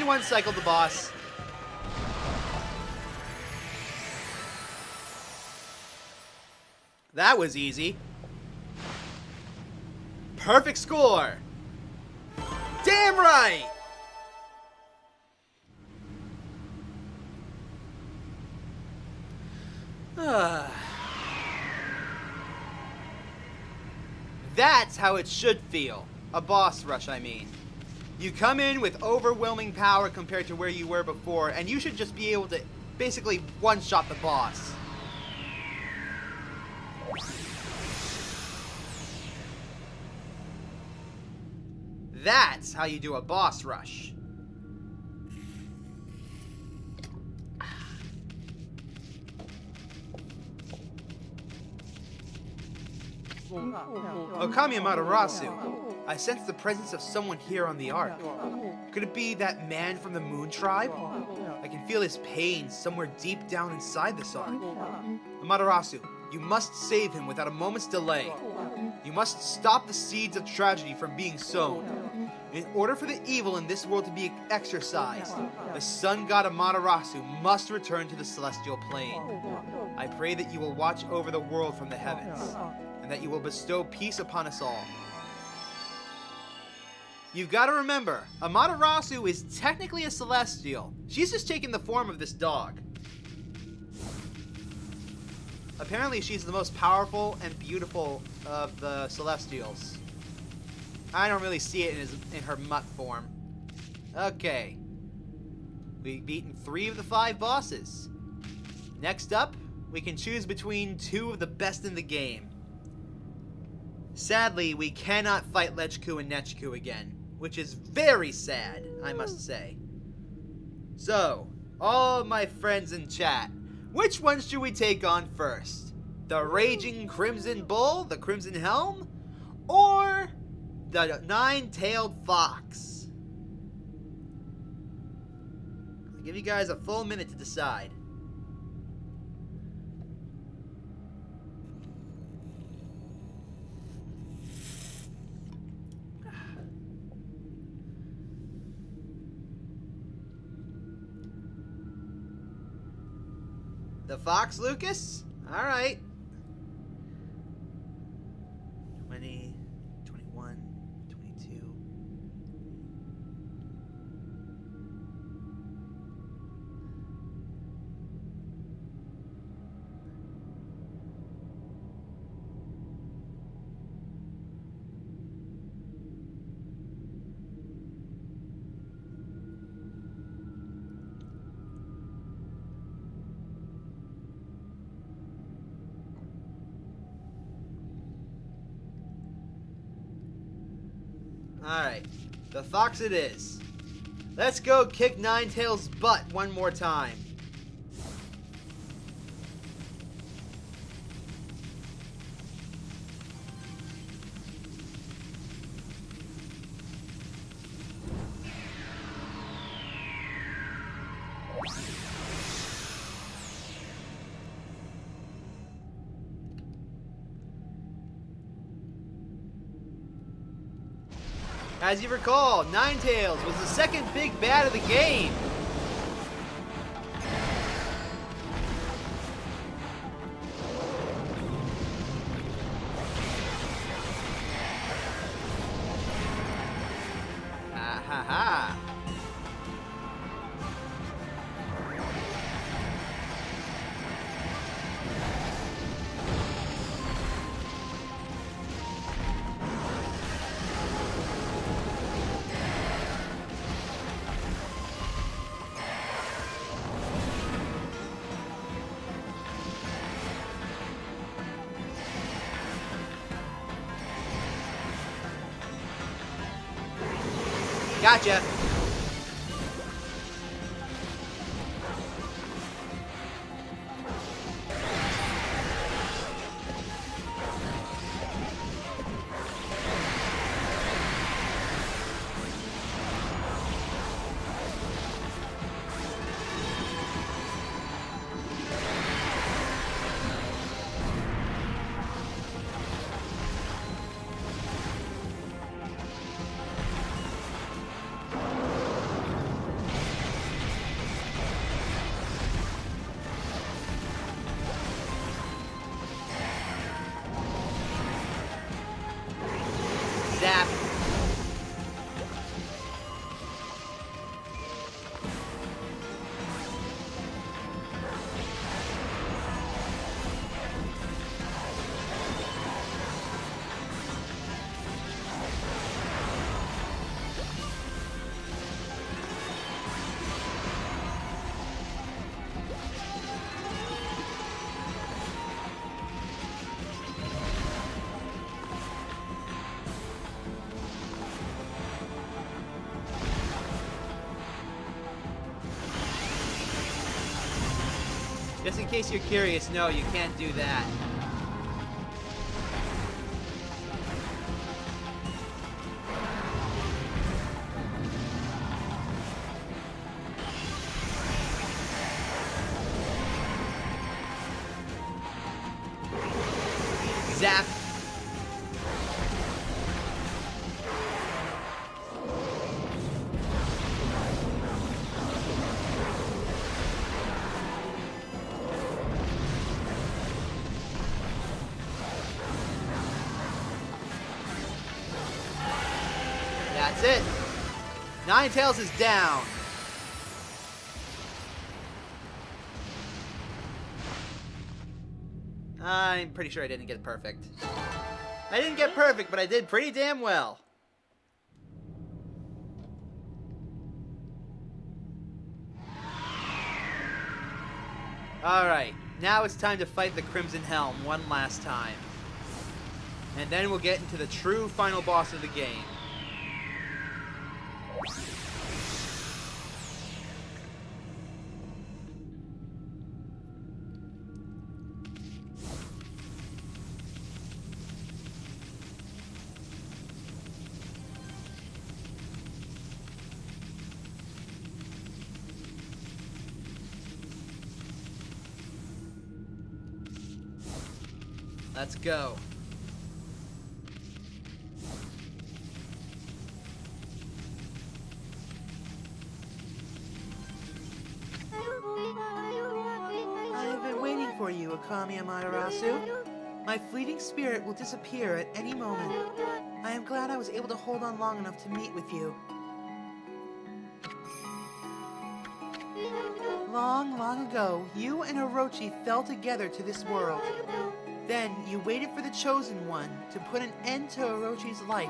only one cycled the boss. That was easy. Perfect score. Damn right. That's how it should feel. A boss rush, I mean. You come in with overwhelming power compared to where you were before, and you should just be able to basically one-shot the boss. That's how you do a boss rush. Okami Amaterasu, I sense the presence of someone here on the Ark. Could it be that man from the Moon Tribe? I can feel his pain somewhere deep down inside this Ark. Amaterasu, you must save him without a moment's delay. You must stop the seeds of tragedy from being sown. In order for the evil in this world to be exorcised, the sun god Amaterasu must return to the celestial plane. I pray that you will watch over the world from the heavens, and that you will bestow peace upon us all. You've got to remember, Amaterasu is technically a celestial. She's just taken the form of this dog. Apparently she's the most powerful and beautiful of the celestials. I don't really see it in her mutt form. Okay. We've beaten 3 of the 5 bosses. Next up, we can choose between 2 of the best in the game. Sadly, we cannot fight Lechku and Nechku again, which is very sad, I must say. So, all my friends in chat, which one should we take on first? The Raging Crimson Bull, the Crimson Helm, or the Nine-Tailed Fox? I'll give you guys a full minute to decide. The Fox, Lucas? Alright. 20, 21, 22. Alright, the Fox it is. Let's go kick Ninetail's butt one more time. As you recall, Ninetails was the second big bad of the game. Ha ha ha. Gotcha. Just in case you're curious, no, you can't do that. Zap. That's it. Ninetales is down. I'm pretty sure I didn't get perfect. I didn't get perfect, but I did pretty damn well. Alright, now it's time to fight the Crimson Helm one last time. And then we'll get into the true final boss of the game. Let's go. I have been waiting for you, Okami Amaterasu. My fleeting spirit will disappear at any moment. I am glad I was able to hold on long enough to meet with you. Long, long ago, you and Orochi fell together to this world. Then, you waited for the Chosen One to put an end to Orochi's life.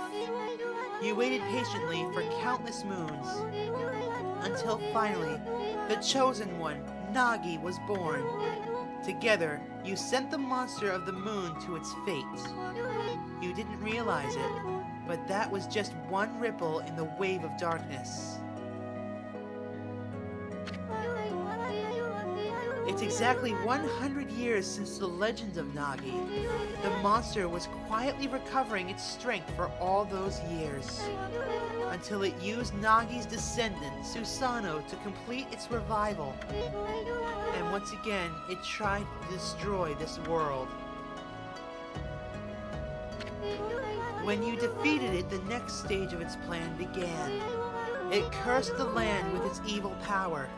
You waited patiently for countless moons. Until finally, the Chosen One, Nagi, was born. Together, you sent the monster of the moon to its fate. You didn't realize it, but that was just one ripple in the wave of darkness. It's exactly 100 years since the legend of Nagi. The monster was quietly recovering its strength for all those years, until it used Nagi's descendant, Susanoo, to complete its revival. And once again, it tried to destroy this world. When you defeated it, the next stage of its plan began. It cursed the land with its evil power.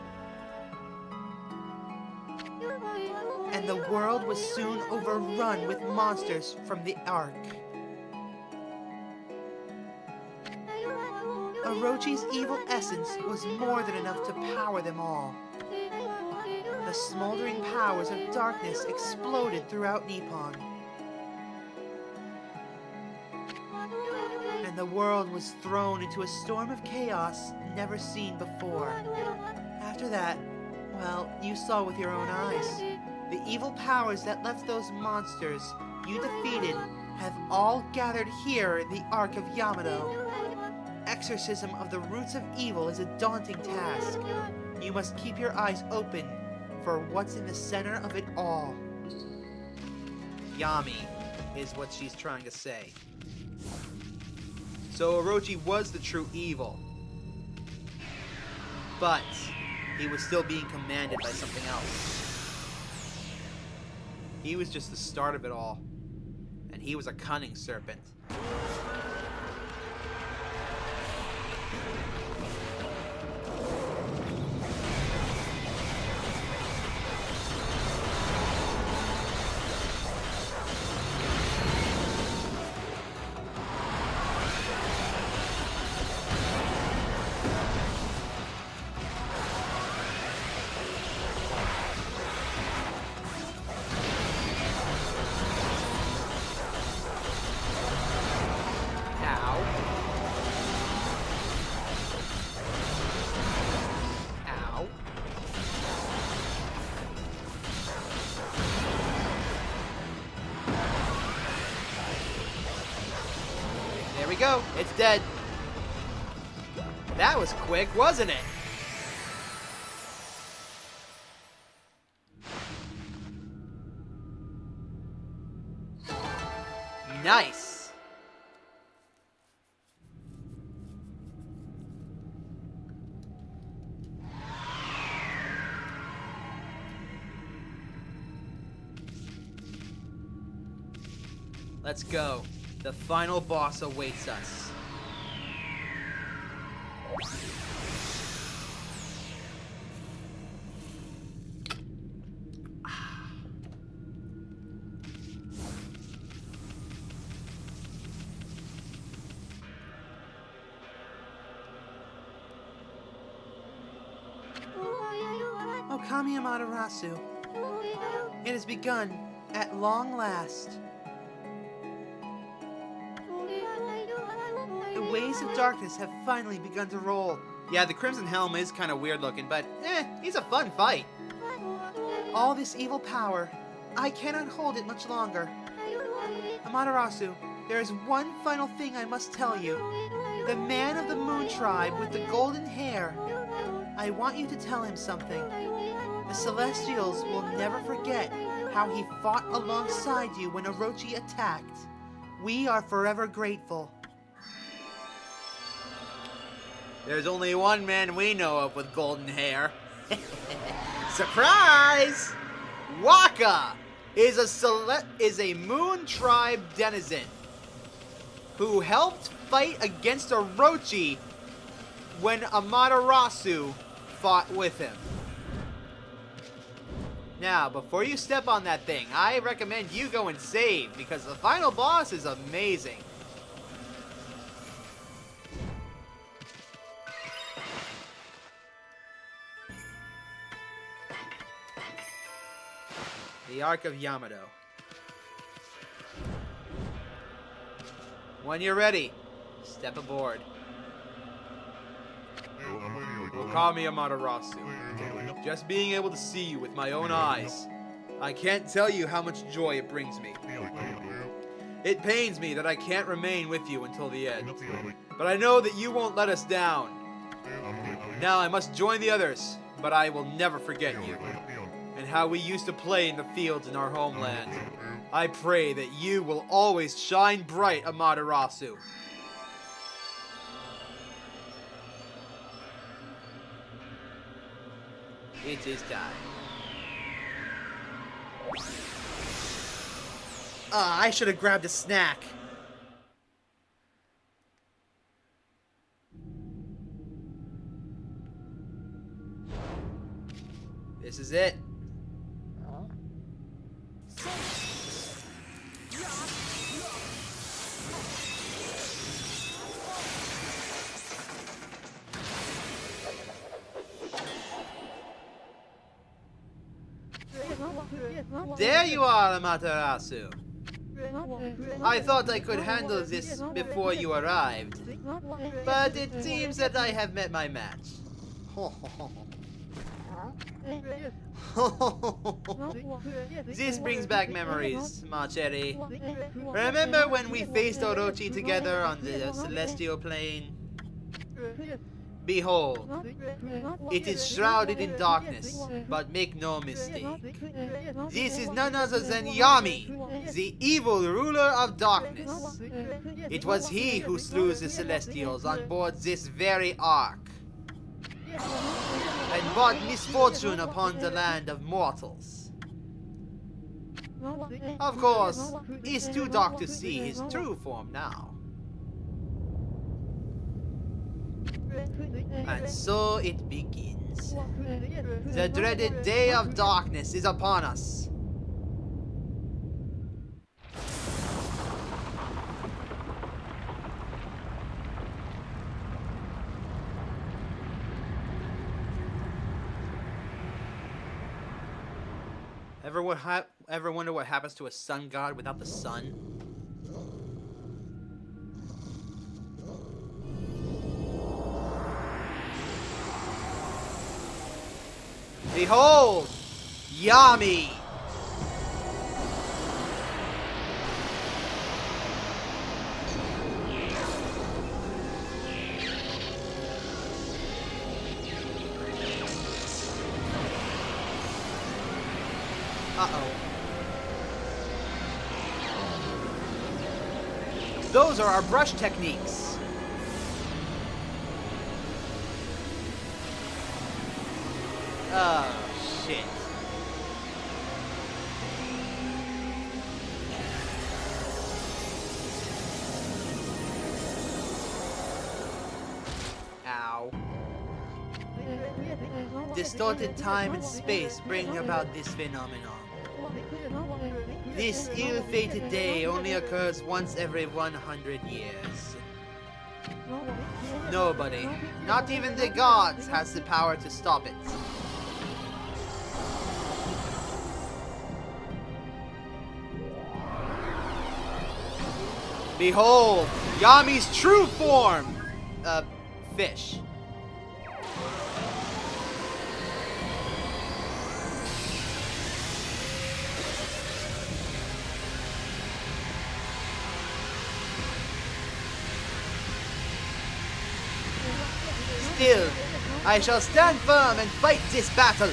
And the world was soon overrun with monsters from the Ark. Orochi's evil essence was more than enough to power them all. The smoldering powers of darkness exploded throughout Nippon. And the world was thrown into a storm of chaos never seen before. After that, well, you saw with your own eyes. The evil powers that left those monsters you defeated have all gathered here in the Ark of Yamato. Exorcism of the roots of evil is a daunting task. You must keep your eyes open for what's in the center of it all. Yami is what she's trying to say. So Orochi was the true evil. But he was still being commanded by something else. He was just the start of it all. And he was a cunning serpent. There we go. It's dead. That was quick, wasn't it? Nice. Let's go. The final boss awaits us. Okami Amaterasu. It has begun at long last. The waves of darkness have finally begun to roll. Yeah, the Crimson Helm is kind of weird looking, but he's a fun fight. All this evil power, I cannot hold it much longer. Amaterasu, there is one final thing I must tell you. The man of the Moon Tribe with the golden hair. I want you to tell him something. The Celestials will never forget how he fought alongside you when Orochi attacked. We are forever grateful. There's only one man we know of with golden hair. Surprise! Waka is a Moon Tribe denizen who helped fight against Orochi when Amaterasu fought with him. Now, before you step on that thing, I recommend you go and save, because the final boss is amazing. The Ark of Yamato. When you're ready, step aboard. Okami Amaterasu. Just being able to see you with my own eyes, I can't tell you how much joy it brings me. It pains me that I can't remain with you until the end, but I know that you won't let us down. Now I must join the others, but I will never forget you, and how we used to play in the fields in our homeland. I pray that you will always shine bright, Amaterasu. It is time. I should have grabbed a snack. This is it. There you are, Amaterasu. I thought I could handle this before you arrived, but it seems that I have met my match. This brings back memories, Marchetti. Remember when we faced Orochi together on the celestial plane? Behold, it is shrouded in darkness, but make no mistake. This is none other than Yami, the evil ruler of darkness. It was he who slew the Celestials on board this very Ark, and brought misfortune upon the land of mortals. Of course, it's too dark to see his true form now. And so it begins. The dreaded day of darkness is upon us. Ever wonder what happens to a sun god without the sun? Behold, Yami! Uh-oh. those are our brush techniques. Oh, shit. Ow. Distorted time and space bring about this phenomenon. This ill-fated day only occurs once every 100 years. Nobody, not even the gods, has the power to stop it. Behold, Yami's true form! Fish. Still, I shall stand firm and fight this battle.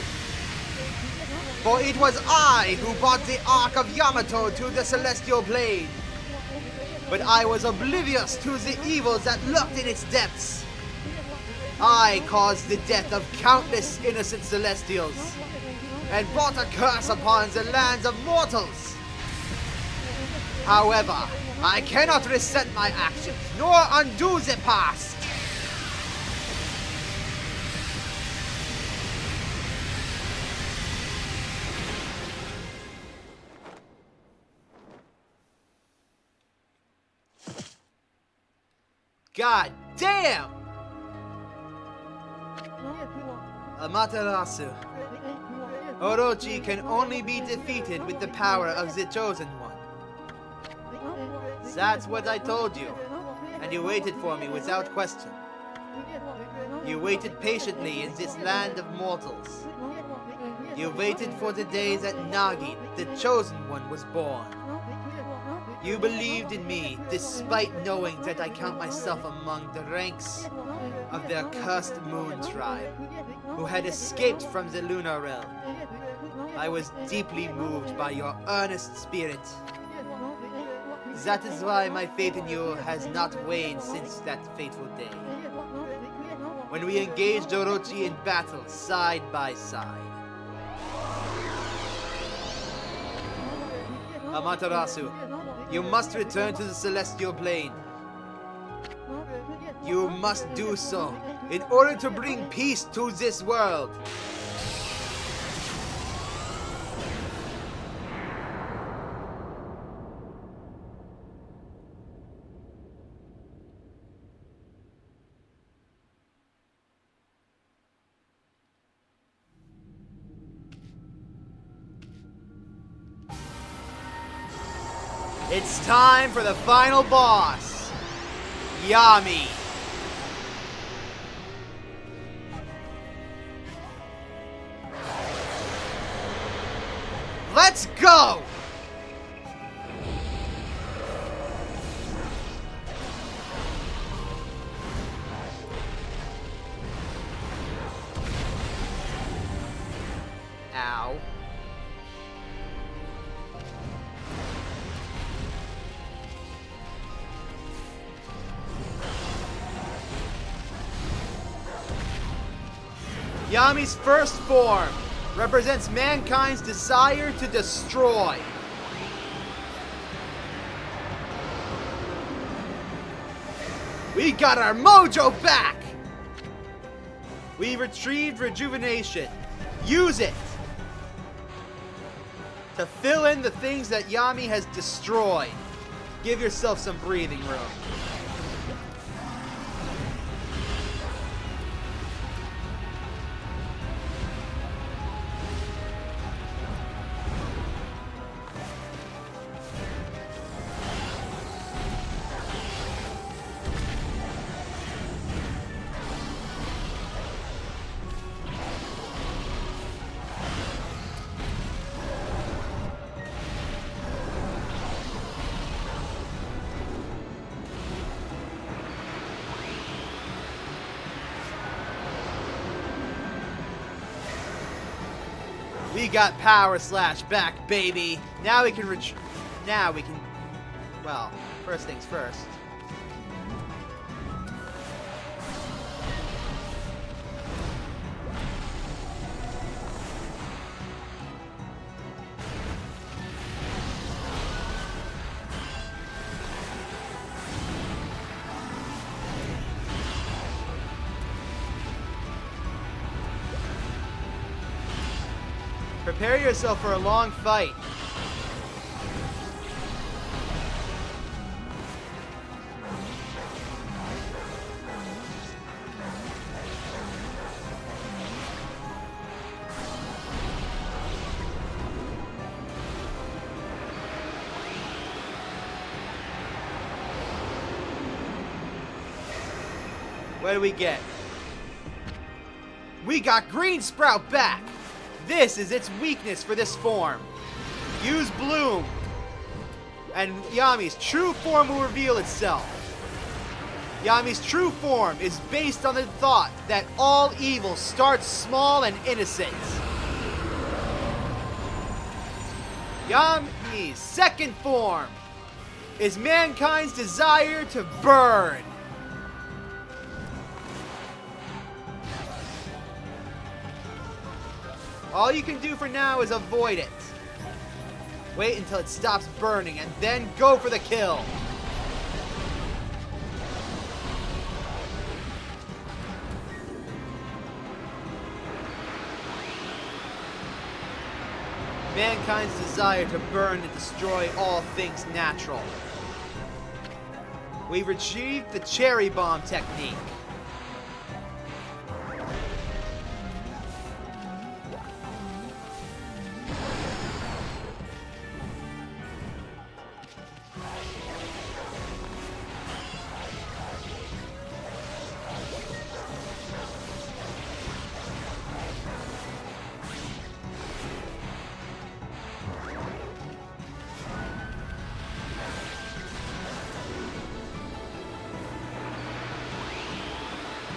For it was I who brought the Ark of Yamato to the celestial plane. But I was oblivious to the evils that lurked in its depths. I caused the death of countless innocent celestials, and brought a curse upon the lands of mortals. However, I cannot reset my actions, nor undo the past. God damn! Amaterasu. Orochi can only be defeated with the power of the Chosen One. That's what I told you, and you waited for me without question. You waited patiently in this land of mortals. You waited for the day that Nagi, the Chosen One, was born. You believed in me, despite knowing that I count myself among the ranks of the accursed Moon Tribe, who had escaped from the Lunar Realm. I was deeply moved by your earnest spirit. That is why my faith in you has not waned since that fateful day, when we engaged Orochi in battle side by side. Amaterasu, you must return to the celestial plane. You must do so in order to bring peace to this world. It's time for the final boss, Yami. Let's go! Ow. Yami's first form represents mankind's desire to destroy. We got our mojo back! We retrieved rejuvenation. Use it to fill in the things that Yami has destroyed. Give yourself some breathing room. We got power slash back, baby. Now we can Well, first things first. Prepare yourself for a long fight. What do we get? We got Green Sprout back! This is its weakness for this form. Use Bloom, and Yami's true form will reveal itself. Yami's true form is based on the thought that all evil starts small and innocent. Yami's second form is mankind's desire to burn. All you can do for now is avoid it. Wait until it stops burning and then go for the kill. Mankind's desire to burn and destroy all things natural. We've retrieved the cherry bomb technique.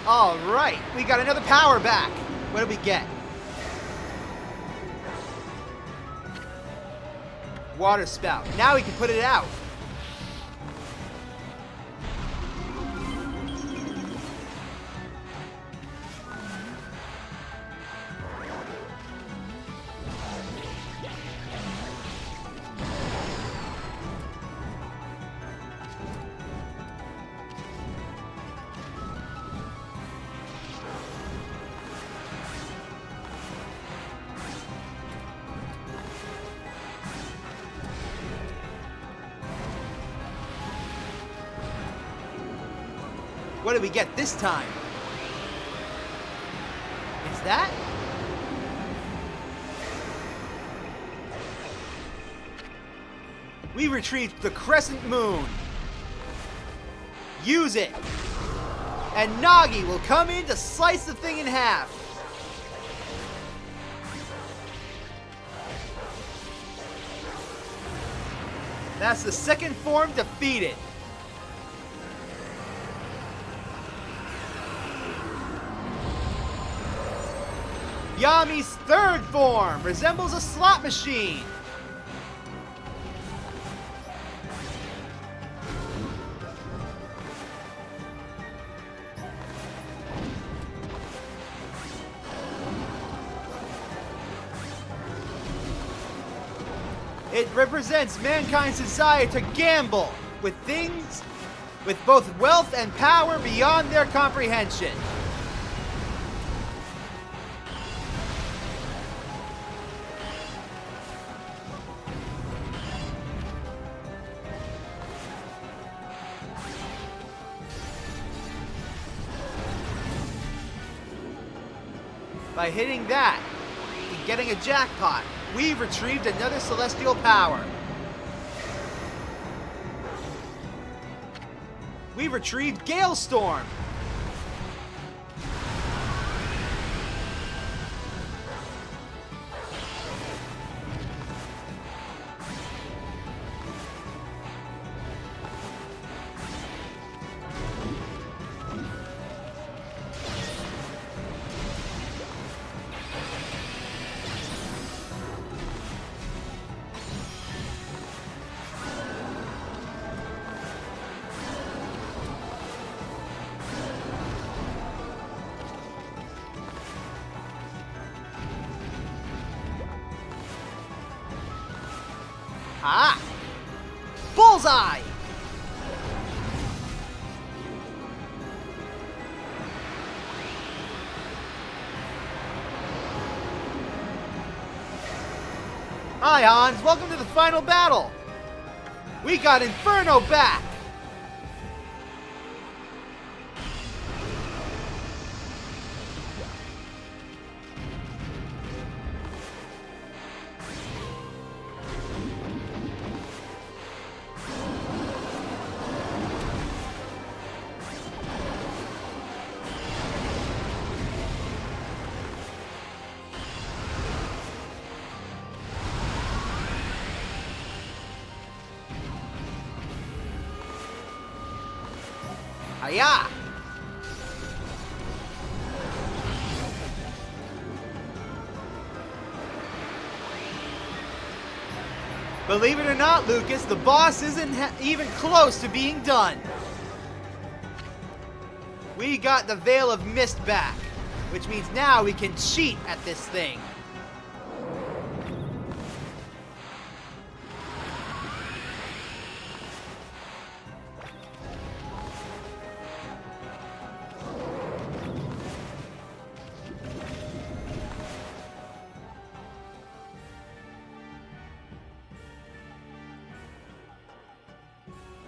Alright, we got another power back. What did we get? Water spout. Now we can put it out. What do we get this time? Is that? We retrieved the crescent moon. Use it. And Nagi will come in to slice the thing in half. That's the second form defeated. Yami's third form resembles a slot machine. It represents mankind's desire to gamble with things with both wealth and power beyond their comprehension. By hitting that and getting a jackpot, we've retrieved another celestial power. We retrieved Galestorm. Ha! Bullseye! Hi, Hans. Welcome to the final battle. We got Inferno back. Hiya! Believe it or not, Lucas, the boss isn't even close to being done. We got the Veil of Mist back, which means now we can cheat at this thing.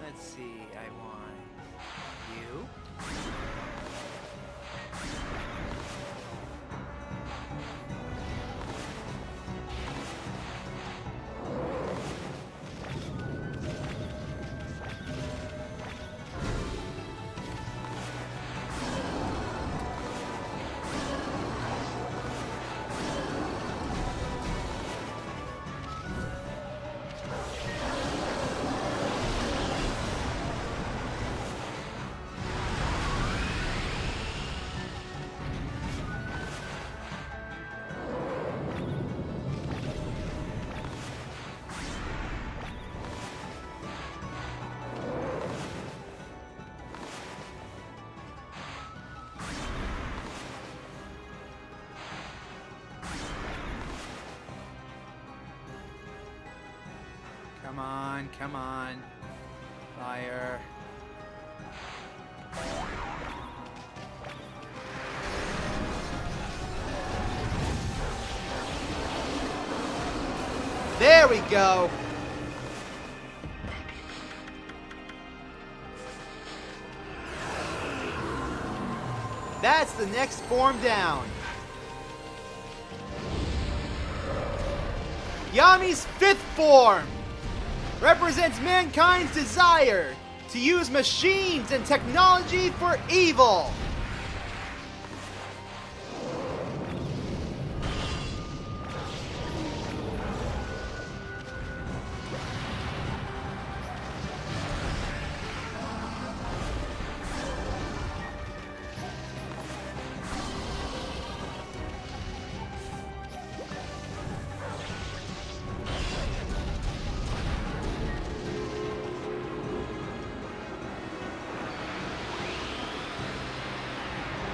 Let's see, I want you. Come on, come on. Fire. There we go. That's the next form down. Yami's fifth form represents mankind's desire to use machines and technology for evil.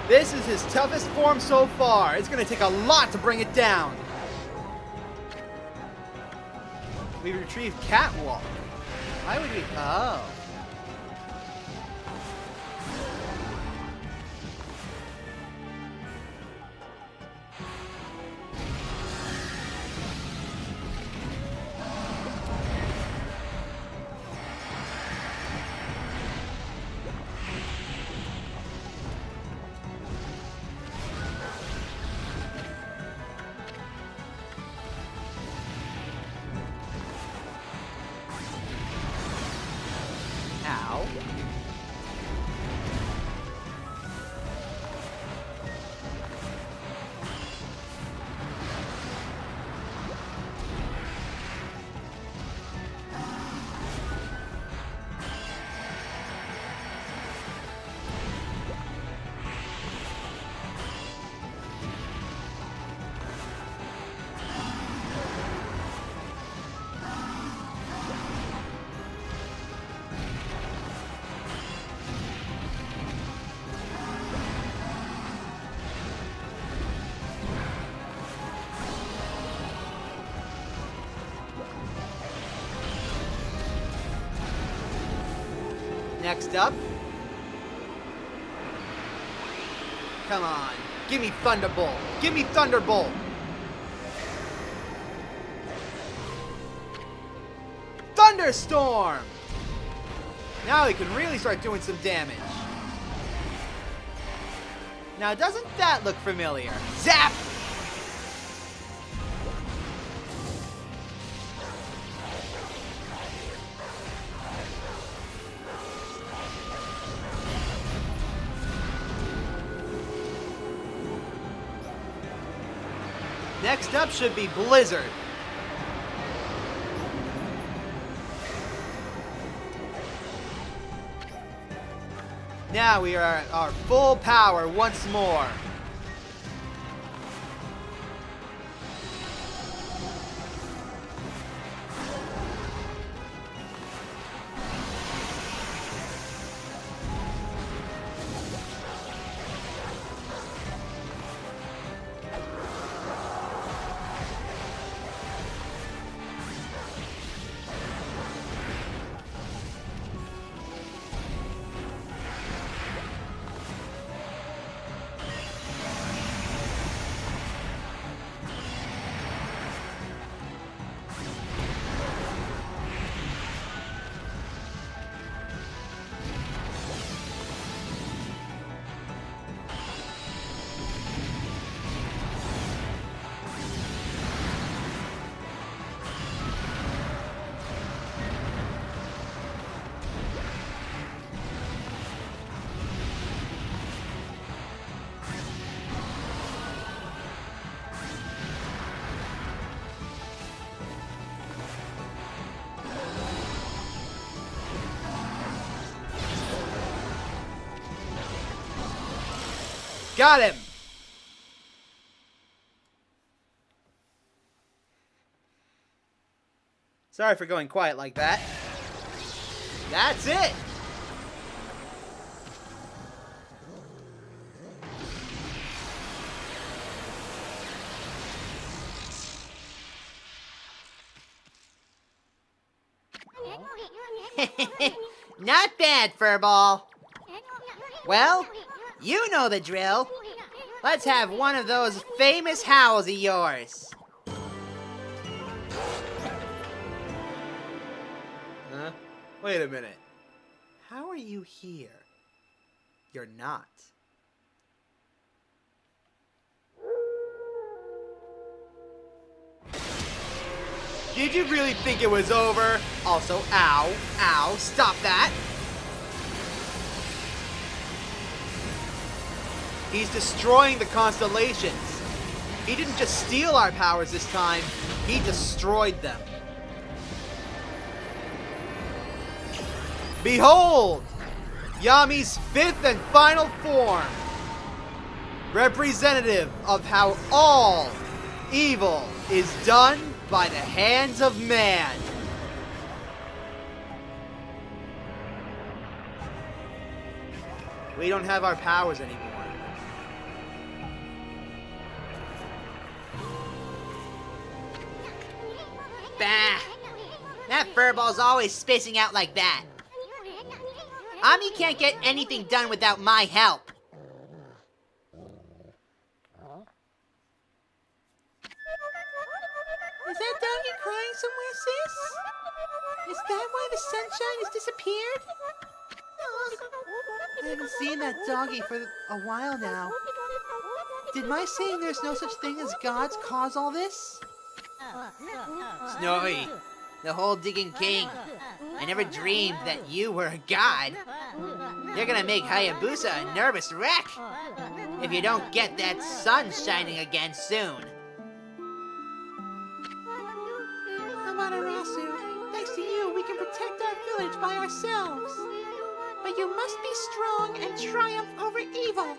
This is his toughest form so far. It's going to take a lot to bring it down. We retrieved Catwalk. Why would we... Oh. Ow. Next up. Come on. Give me Thunderbolt. Give me Thunderbolt. Thunderstorm! Now he can really start doing some damage. Now, doesn't that look familiar? Zap! Next up should be Blizzard. Now we are at our full power once more. Got him! Sorry for going quiet like that. That's it! Not bad, Furball. Well, you know the drill. Let's have one of those famous howls of yours. Huh? Wait a minute. How are you here? You're not. Did you really think it was over? Also, ow, ow, stop that! He's destroying the constellations. He didn't just steal our powers this time, he destroyed them. Behold! Yami's fifth and final form! Representative of how all evil is done by the hands of man. We don't have our powers anymore. Bah! That Furball's always spacing out like that. Ami can't get anything done without my help. Is that doggy crying somewhere, sis? Is that why the sunshine has disappeared? I haven't seen that doggy for a while now. Did my saying there's no such thing as gods cause all this? Snorri, the whole digging king. I never dreamed that you were a god. You're gonna make Hayabusa a nervous wreck if you don't get that sun shining again soon. Amaterasu, thanks to you, we can protect our village by ourselves. But you must be strong and triumph over evil.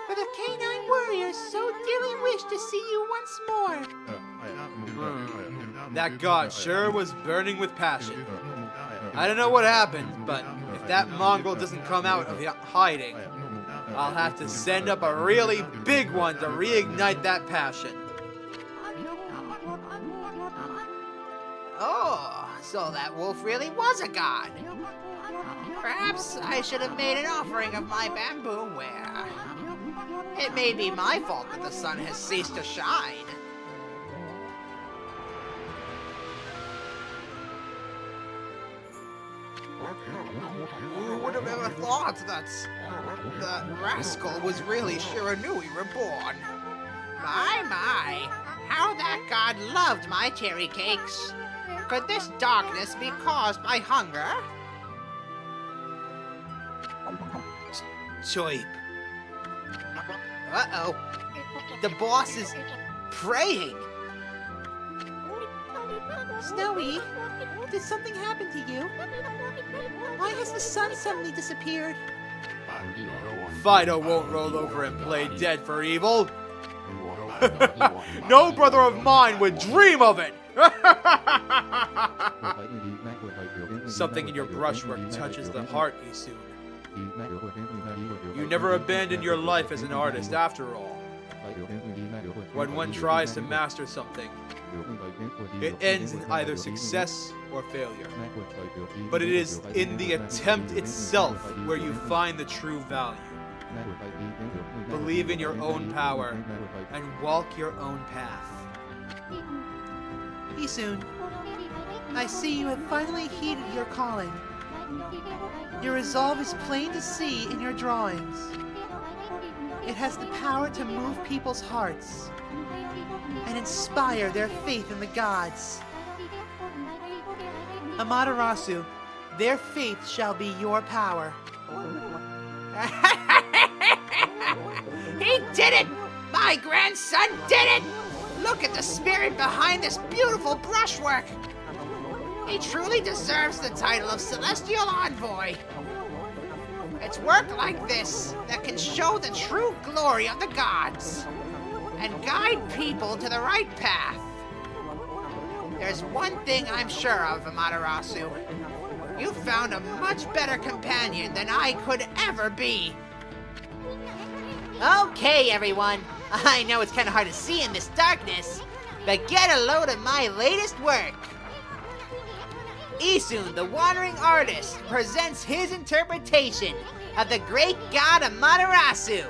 For the canine warriors so dearly wish to see you once more. That god sure was burning with passion. I don't know what happened, but if that Mongol doesn't come out of hiding, I'll have to send up a really big one to reignite that passion. Oh, so that wolf really was a god. Perhaps I should have made an offering of my bamboo ware. It may be my fault that the sun has ceased to shine. Who would have ever thought that rascal was really Shiranui reborn? My, how that god loved my cherry cakes. Could this darkness be caused by hunger? Choip. Uh-oh. The boss is praying. Snowy, did something happen to you? Why has the sun suddenly disappeared? Fido won't roll over and play dead for evil. No brother of mine would dream of it. Something in your brushwork touches the heart, Issun. You never abandoned your life as an artist after all. When one tries to master something, it ends in either success or failure. But it is in the attempt itself where you find the true value. Believe in your own power and walk your own path. Issun, I see you have finally heeded your calling. Your resolve is plain to see in your drawings. It has the power to move people's hearts and inspire their faith in the gods. Amaterasu, their faith shall be your power. He did it! My grandson did it! Look at the spirit behind this beautiful brushwork! He truly deserves the title of Celestial Envoy. It's work like this that can show the true glory of the gods and guide people to the right path. There's one thing I'm sure of, Amaterasu. You found a much better companion than I could ever be. Okay, everyone. I know it's kind of hard to see in this darkness, but get a load of my latest work. Issun, the wandering artist, presents his interpretation of the great god Amaterasu.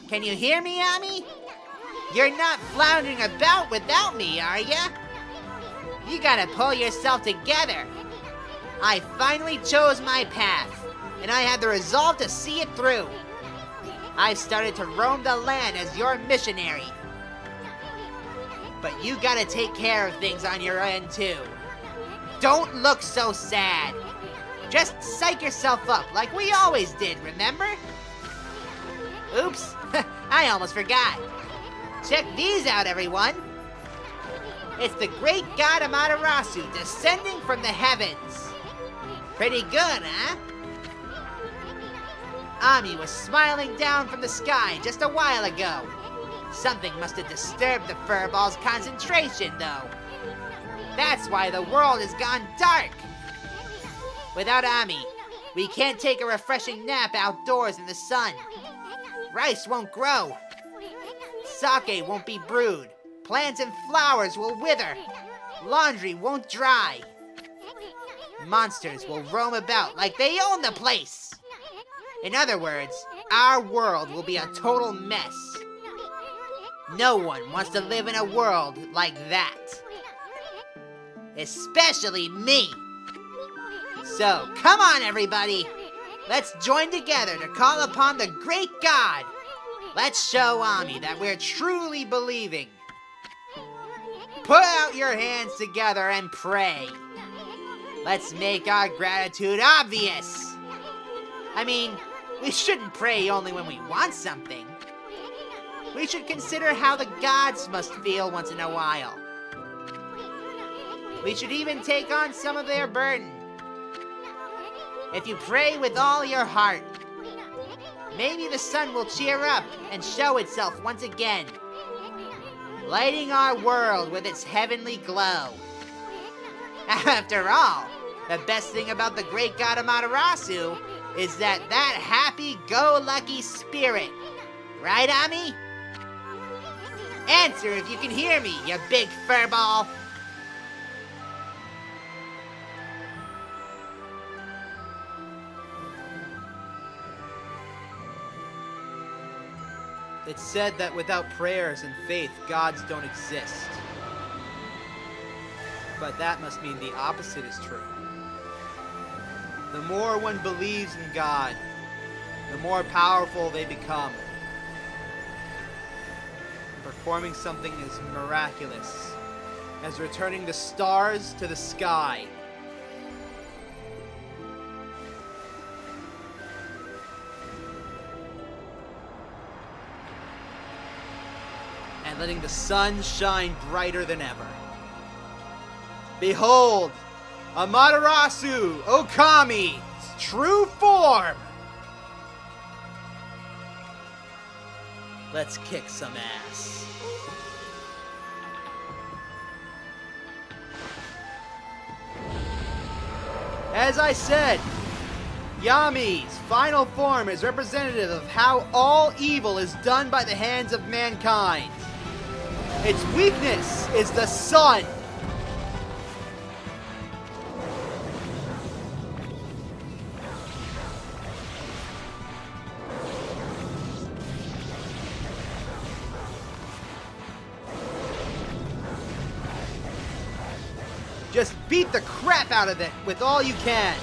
Can you hear me, Yami? You're not floundering about without me, are ya? You gotta pull yourself together. I finally chose my path, and I had the resolve to see it through. I've started to roam the land as your missionary. But you gotta take care of things on your end, too. Don't look so sad. Just psych yourself up like we always did, remember? Oops, I almost forgot. Check these out, everyone. It's the great god Amaterasu descending from the heavens. Pretty good, huh? Ami was smiling down from the sky just a while ago. Something must have disturbed the furball's concentration, though. That's why the world has gone dark. Without Ami, we can't take a refreshing nap outdoors in the sun. Rice won't grow. Sake won't be brewed. Plants and flowers will wither. Laundry won't dry. Monsters will roam about like they own the place. In other words, our world will be a total mess. No one wants to live in a world like that. Especially me. So, come on everybody. Let's join together to call upon the great god. Let's show Ami that we're truly believing. Put out your hands together and pray. Let's make our gratitude obvious. I mean, we shouldn't pray only when we want something. We should consider how the gods must feel once in a while. We should even take on some of their burden. If you pray with all your heart, maybe the sun will cheer up and show itself once again, lighting our world with its heavenly glow. After all, the best thing about the great god Amaterasu is that happy-go-lucky spirit. Right, Ami? Answer if you can hear me, you big furball. It's said that without prayers and faith, gods don't exist. But that must mean the opposite is true. The more one believes in God, the more powerful they become. Performing something as miraculous as returning the stars to the sky. And letting the sun shine brighter than ever. Behold, Amaterasu Okami's true form! Let's kick some ass. As I said, Yami's final form is representative of how all evil is done by the hands of mankind. Its weakness is the sun. Just beat the crap out of it with all you can.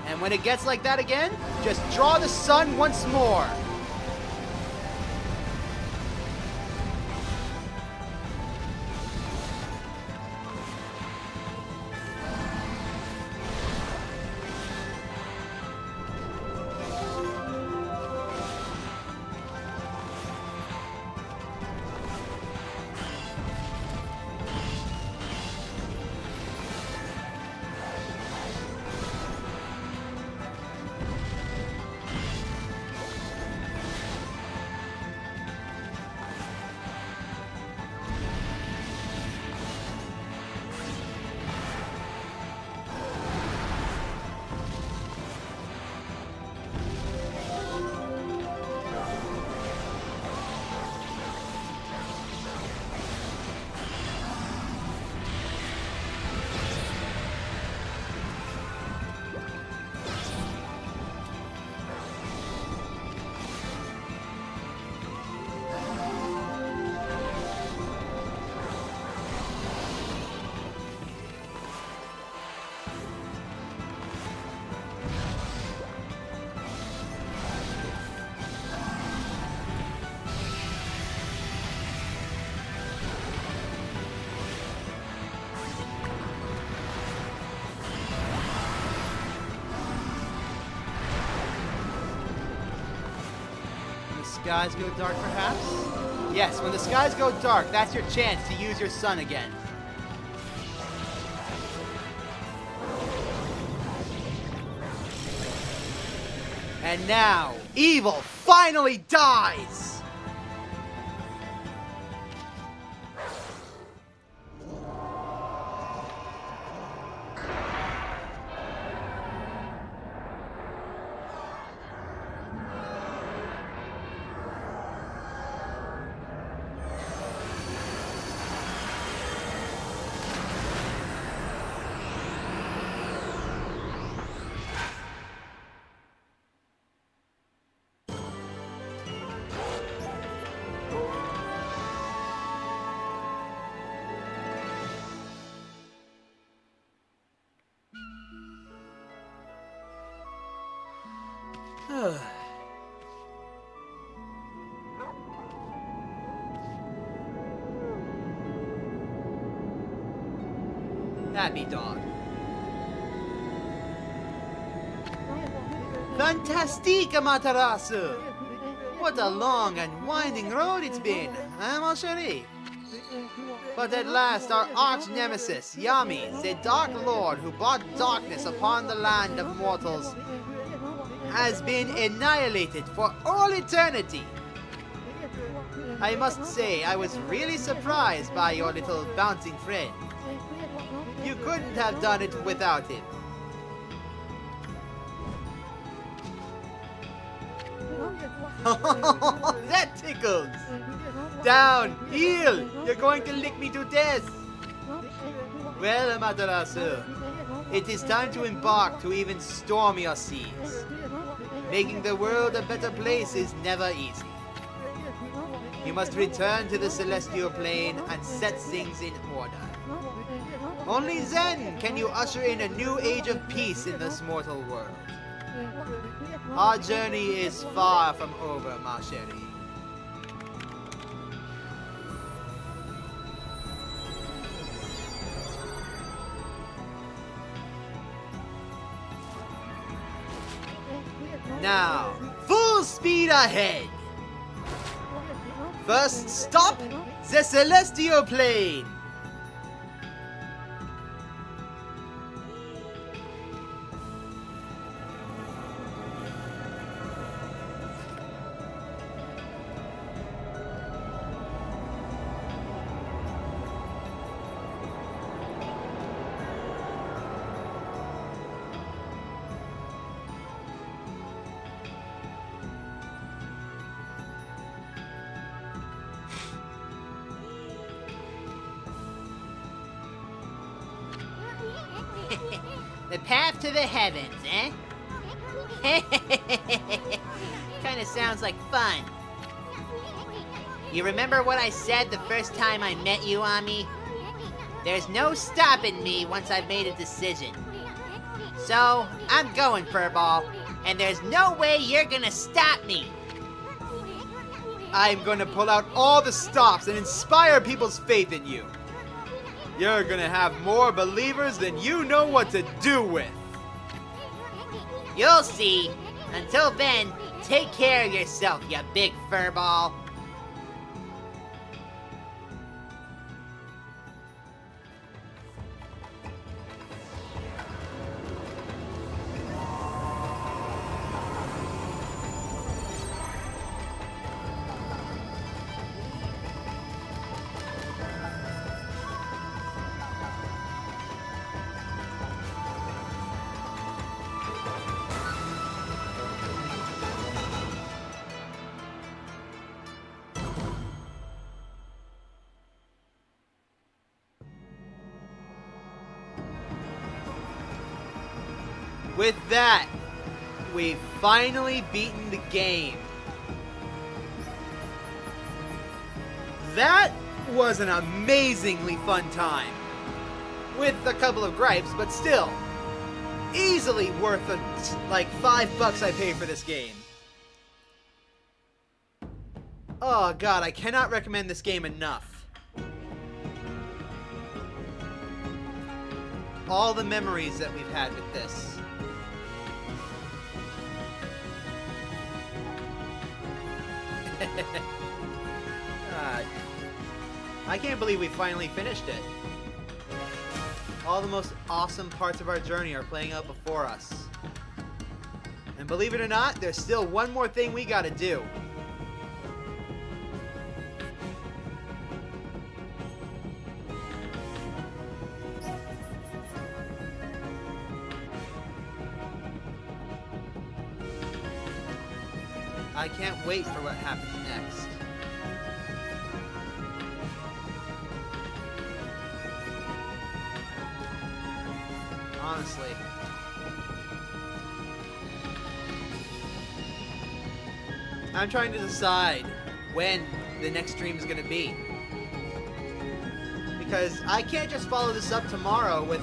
And when it gets like that again, just draw the sun once more. Skies go dark, perhaps? Yes, when the skies go dark, that's your chance to use your sun again. And now, evil finally dies! Happy dog. Fantastique, Amaterasu! What a long and winding road it's been, mon chéri? But at last our arch-nemesis, Yami, the Dark Lord who brought darkness upon the land of mortals, has been annihilated for all eternity. I must say, I was really surprised by your little bouncing friend. You couldn't have done it without him. That tickles! Down! Heel! You're going to lick me to death! Well, Amaterasu, it is time to embark to even stormier seas. Making the world a better place is never easy. You must return to the celestial plane and set things in order. Only then can you usher in a new age of peace in this mortal world. Our journey is far from over, ma chérie. Now, full speed ahead! First stop, the celestial plane! The path to the heavens, eh? Kinda sounds like fun. You remember what I said the first time I met you, Ami? There's no stopping me once I've made a decision. So, I'm going, Furball, and there's no way you're gonna stop me. I'm gonna pull out all the stops and inspire people's faith in you. You're gonna have more believers than you know what to do with. You'll see. Until then, take care of yourself, you big furball. With that, we've finally beaten the game. That was an amazingly fun time. With a couple of gripes, but still. Easily worth the, like, $5 I paid for this game. Oh god, I cannot recommend this game enough. All the memories that we've had with this. I can't believe we finally finished it. All the most awesome parts of our journey are playing out before us. And believe it or not, there's still one more thing we gotta do. I can't wait for what happens next. Honestly. I'm trying to decide when the next stream is going to be. Because I can't just follow this up tomorrow with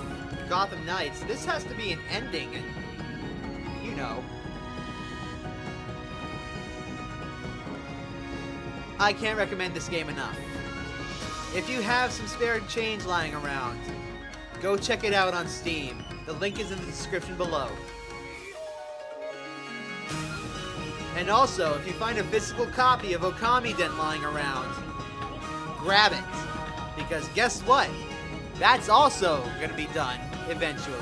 Gotham Knights. This has to be an ending, and you know. I can't recommend this game enough. If you have some spare change lying around, go check it out on Steam. The link is in the description below. And also, if you find a physical copy of Okami Den lying around, grab it. Because guess what? That's also going to be done eventually.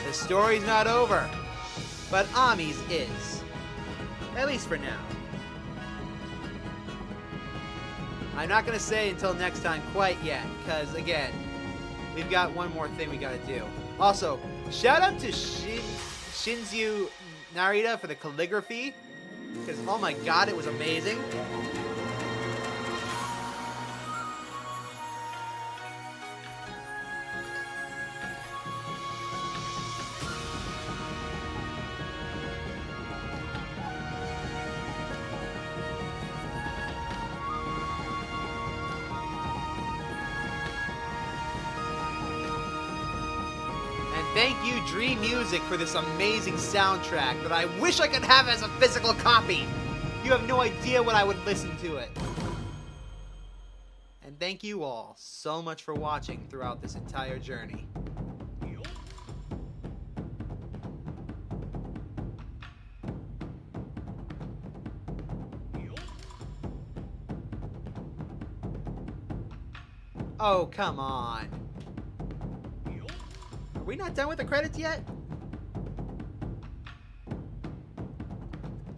The story's not over, but Ami's is. At least for now. I'm not going to say until next time quite yet, because again, we've got one more thing we got to do. Also, shout out to Shinzu Narita for the calligraphy, because oh my god, it was amazing. thank you, Dream Music, for this amazing soundtrack that I wish I could have as a physical copy. You have no idea what I would listen to it. And thank you all so much for watching throughout this entire journey. Oh, come on. Are we not done with the credits yet?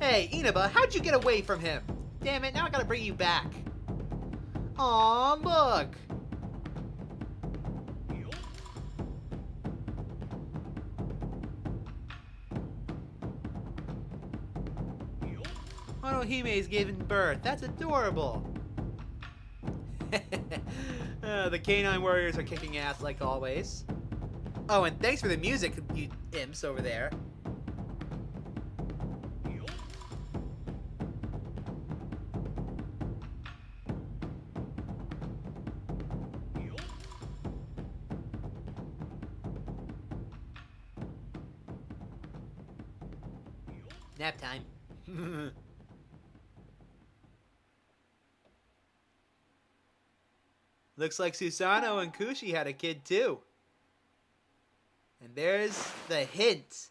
Hey, Inaba, how'd you get away from him? Damn it, now I gotta bring you back. Aw, look! Monohime's giving birth. That's adorable. The Canine Warriors are kicking ass like always. Oh, and thanks for the music, you imps over there. Nap time. Looks like Susanoo and Kushi had a kid too. And there's the hint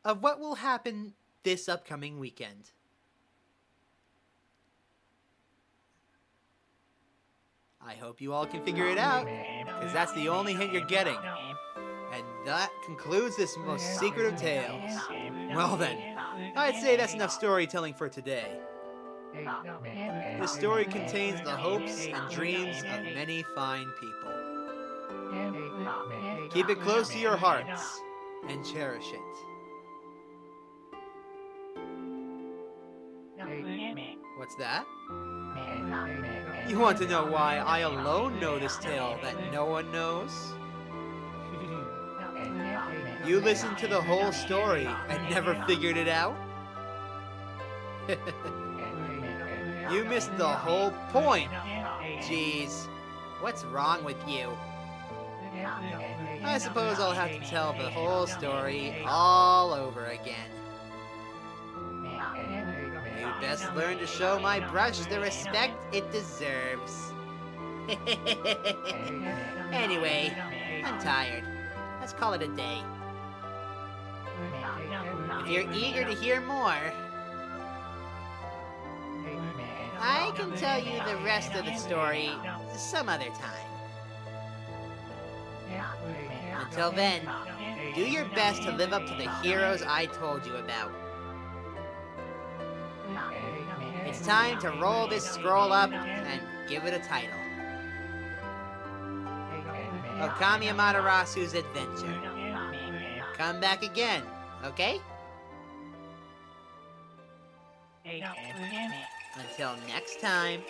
of what will happen this upcoming weekend. I hope you all can figure it out, because that's the only hint you're getting. And that concludes this most secret of tales. Well then, I'd say that's enough storytelling for today. This story contains the hopes and dreams of many fine people. Keep it close to your hearts and cherish it. What's that? You want to know why I alone know this tale that no one knows? You listened to the whole story and never figured it out? You missed the whole point. Jeez, what's wrong with you? I suppose I'll have to tell the whole story all over again. You'd best learn to show my brush the respect it deserves. Anyway, I'm tired. Let's call it a day. If you're eager to hear more, I can tell you the rest of the story some other time. Until then, do your best to live up to the heroes I told you about. It's time to roll this scroll up and give it a title. Okami Amaterasu's Adventure. Come back again, okay? Until next time.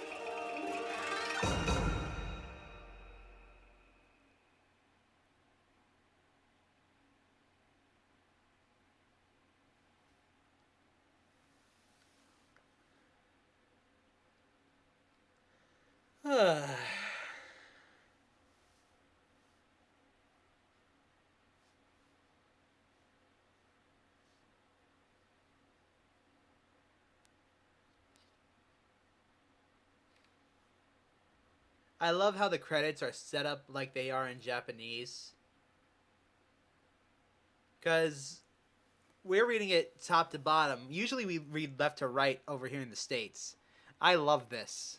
I love how the credits are set up like they are in Japanese. Because we're reading it top to bottom. Usually we read left to right over here in the States. I love this.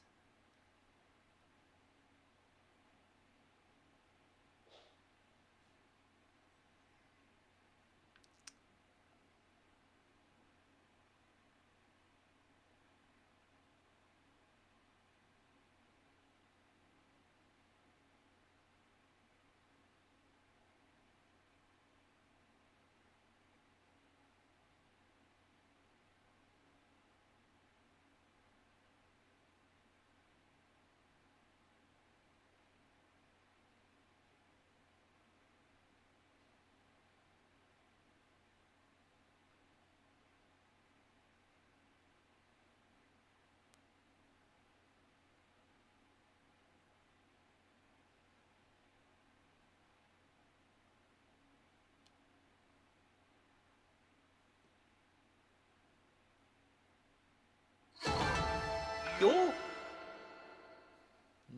Cool.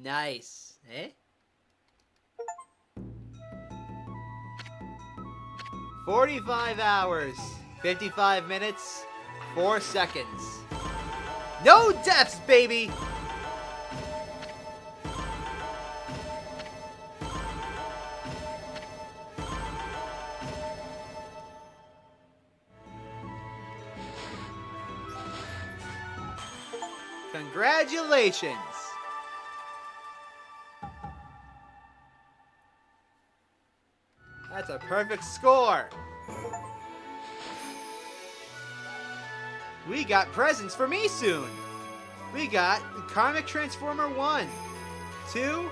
Nice. Eh? 45 hours, 55 minutes, 4 seconds. No deaths, baby! Congratulations! That's a perfect score! We got presents from Issun! We got Karmic Transformer 1, 2,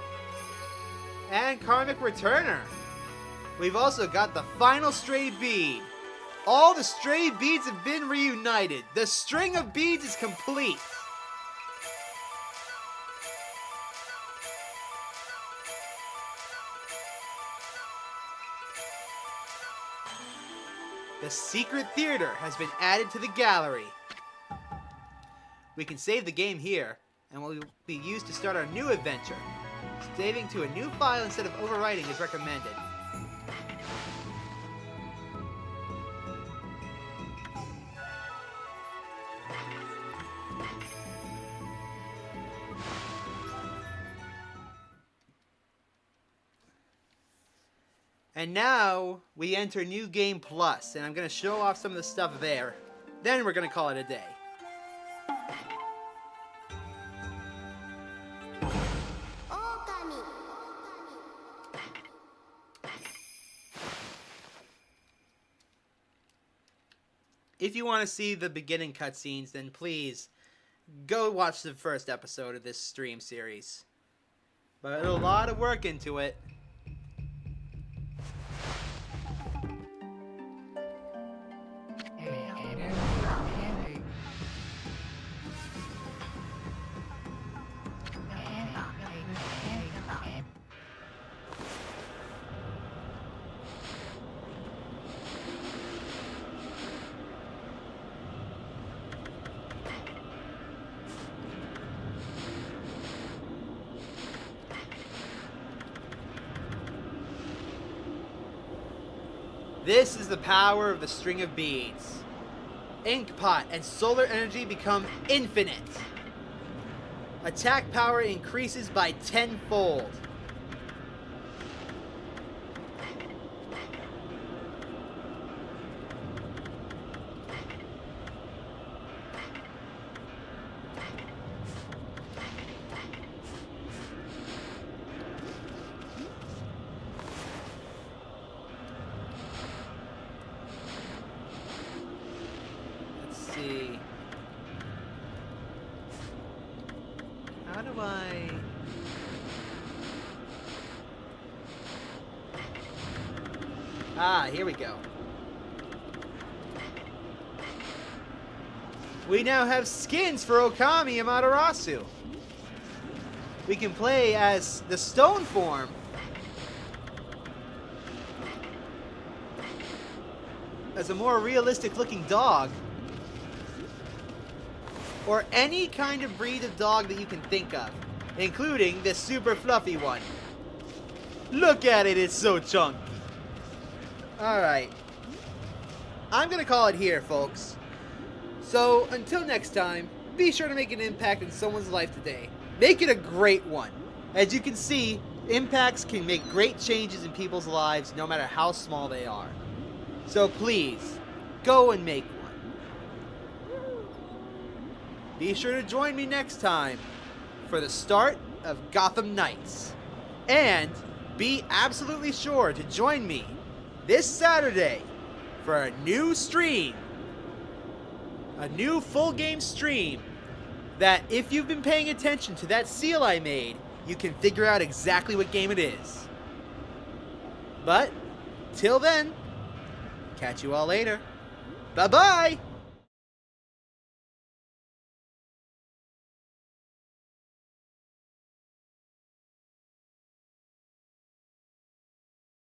and Karmic Returner. We've also got the final stray bead. All the stray beads have been reunited. The string of beads is complete. The secret theater has been added to the gallery. We can save the game here, and will be used to start our new adventure. Saving to a new file instead of overwriting is recommended. And now, we enter New Game Plus, and I'm going to show off some of the stuff there. Then we're going to call it a day. Okami. If you want to see the beginning cutscenes, then please go watch the first episode of this stream series. But a lot of work into it. This is the power of the string of beads. Ink pot and solar energy become infinite. Attack power increases by 10-fold. See. How do I... Ah, here we go. We now have skins for Okami and Amaterasu. We can play as the stone form. As a more realistic looking dog. Or any kind of breed of dog that you can think of, including this super fluffy one. Look at it, it's so chunky. Alright. I'm gonna call it here, folks. So, until next time, be sure to make an impact in someone's life today. Make it a great one. As you can see, impacts can make great changes in people's lives, no matter how small they are. So please, go and make one. Be sure to join me next time for the start of Gotham Knights. And be absolutely sure to join me this Saturday for a new stream. A new full game stream that, if you've been paying attention to that seal I made, you can figure out exactly what game it is. But, till then, catch you all later. Bye-bye!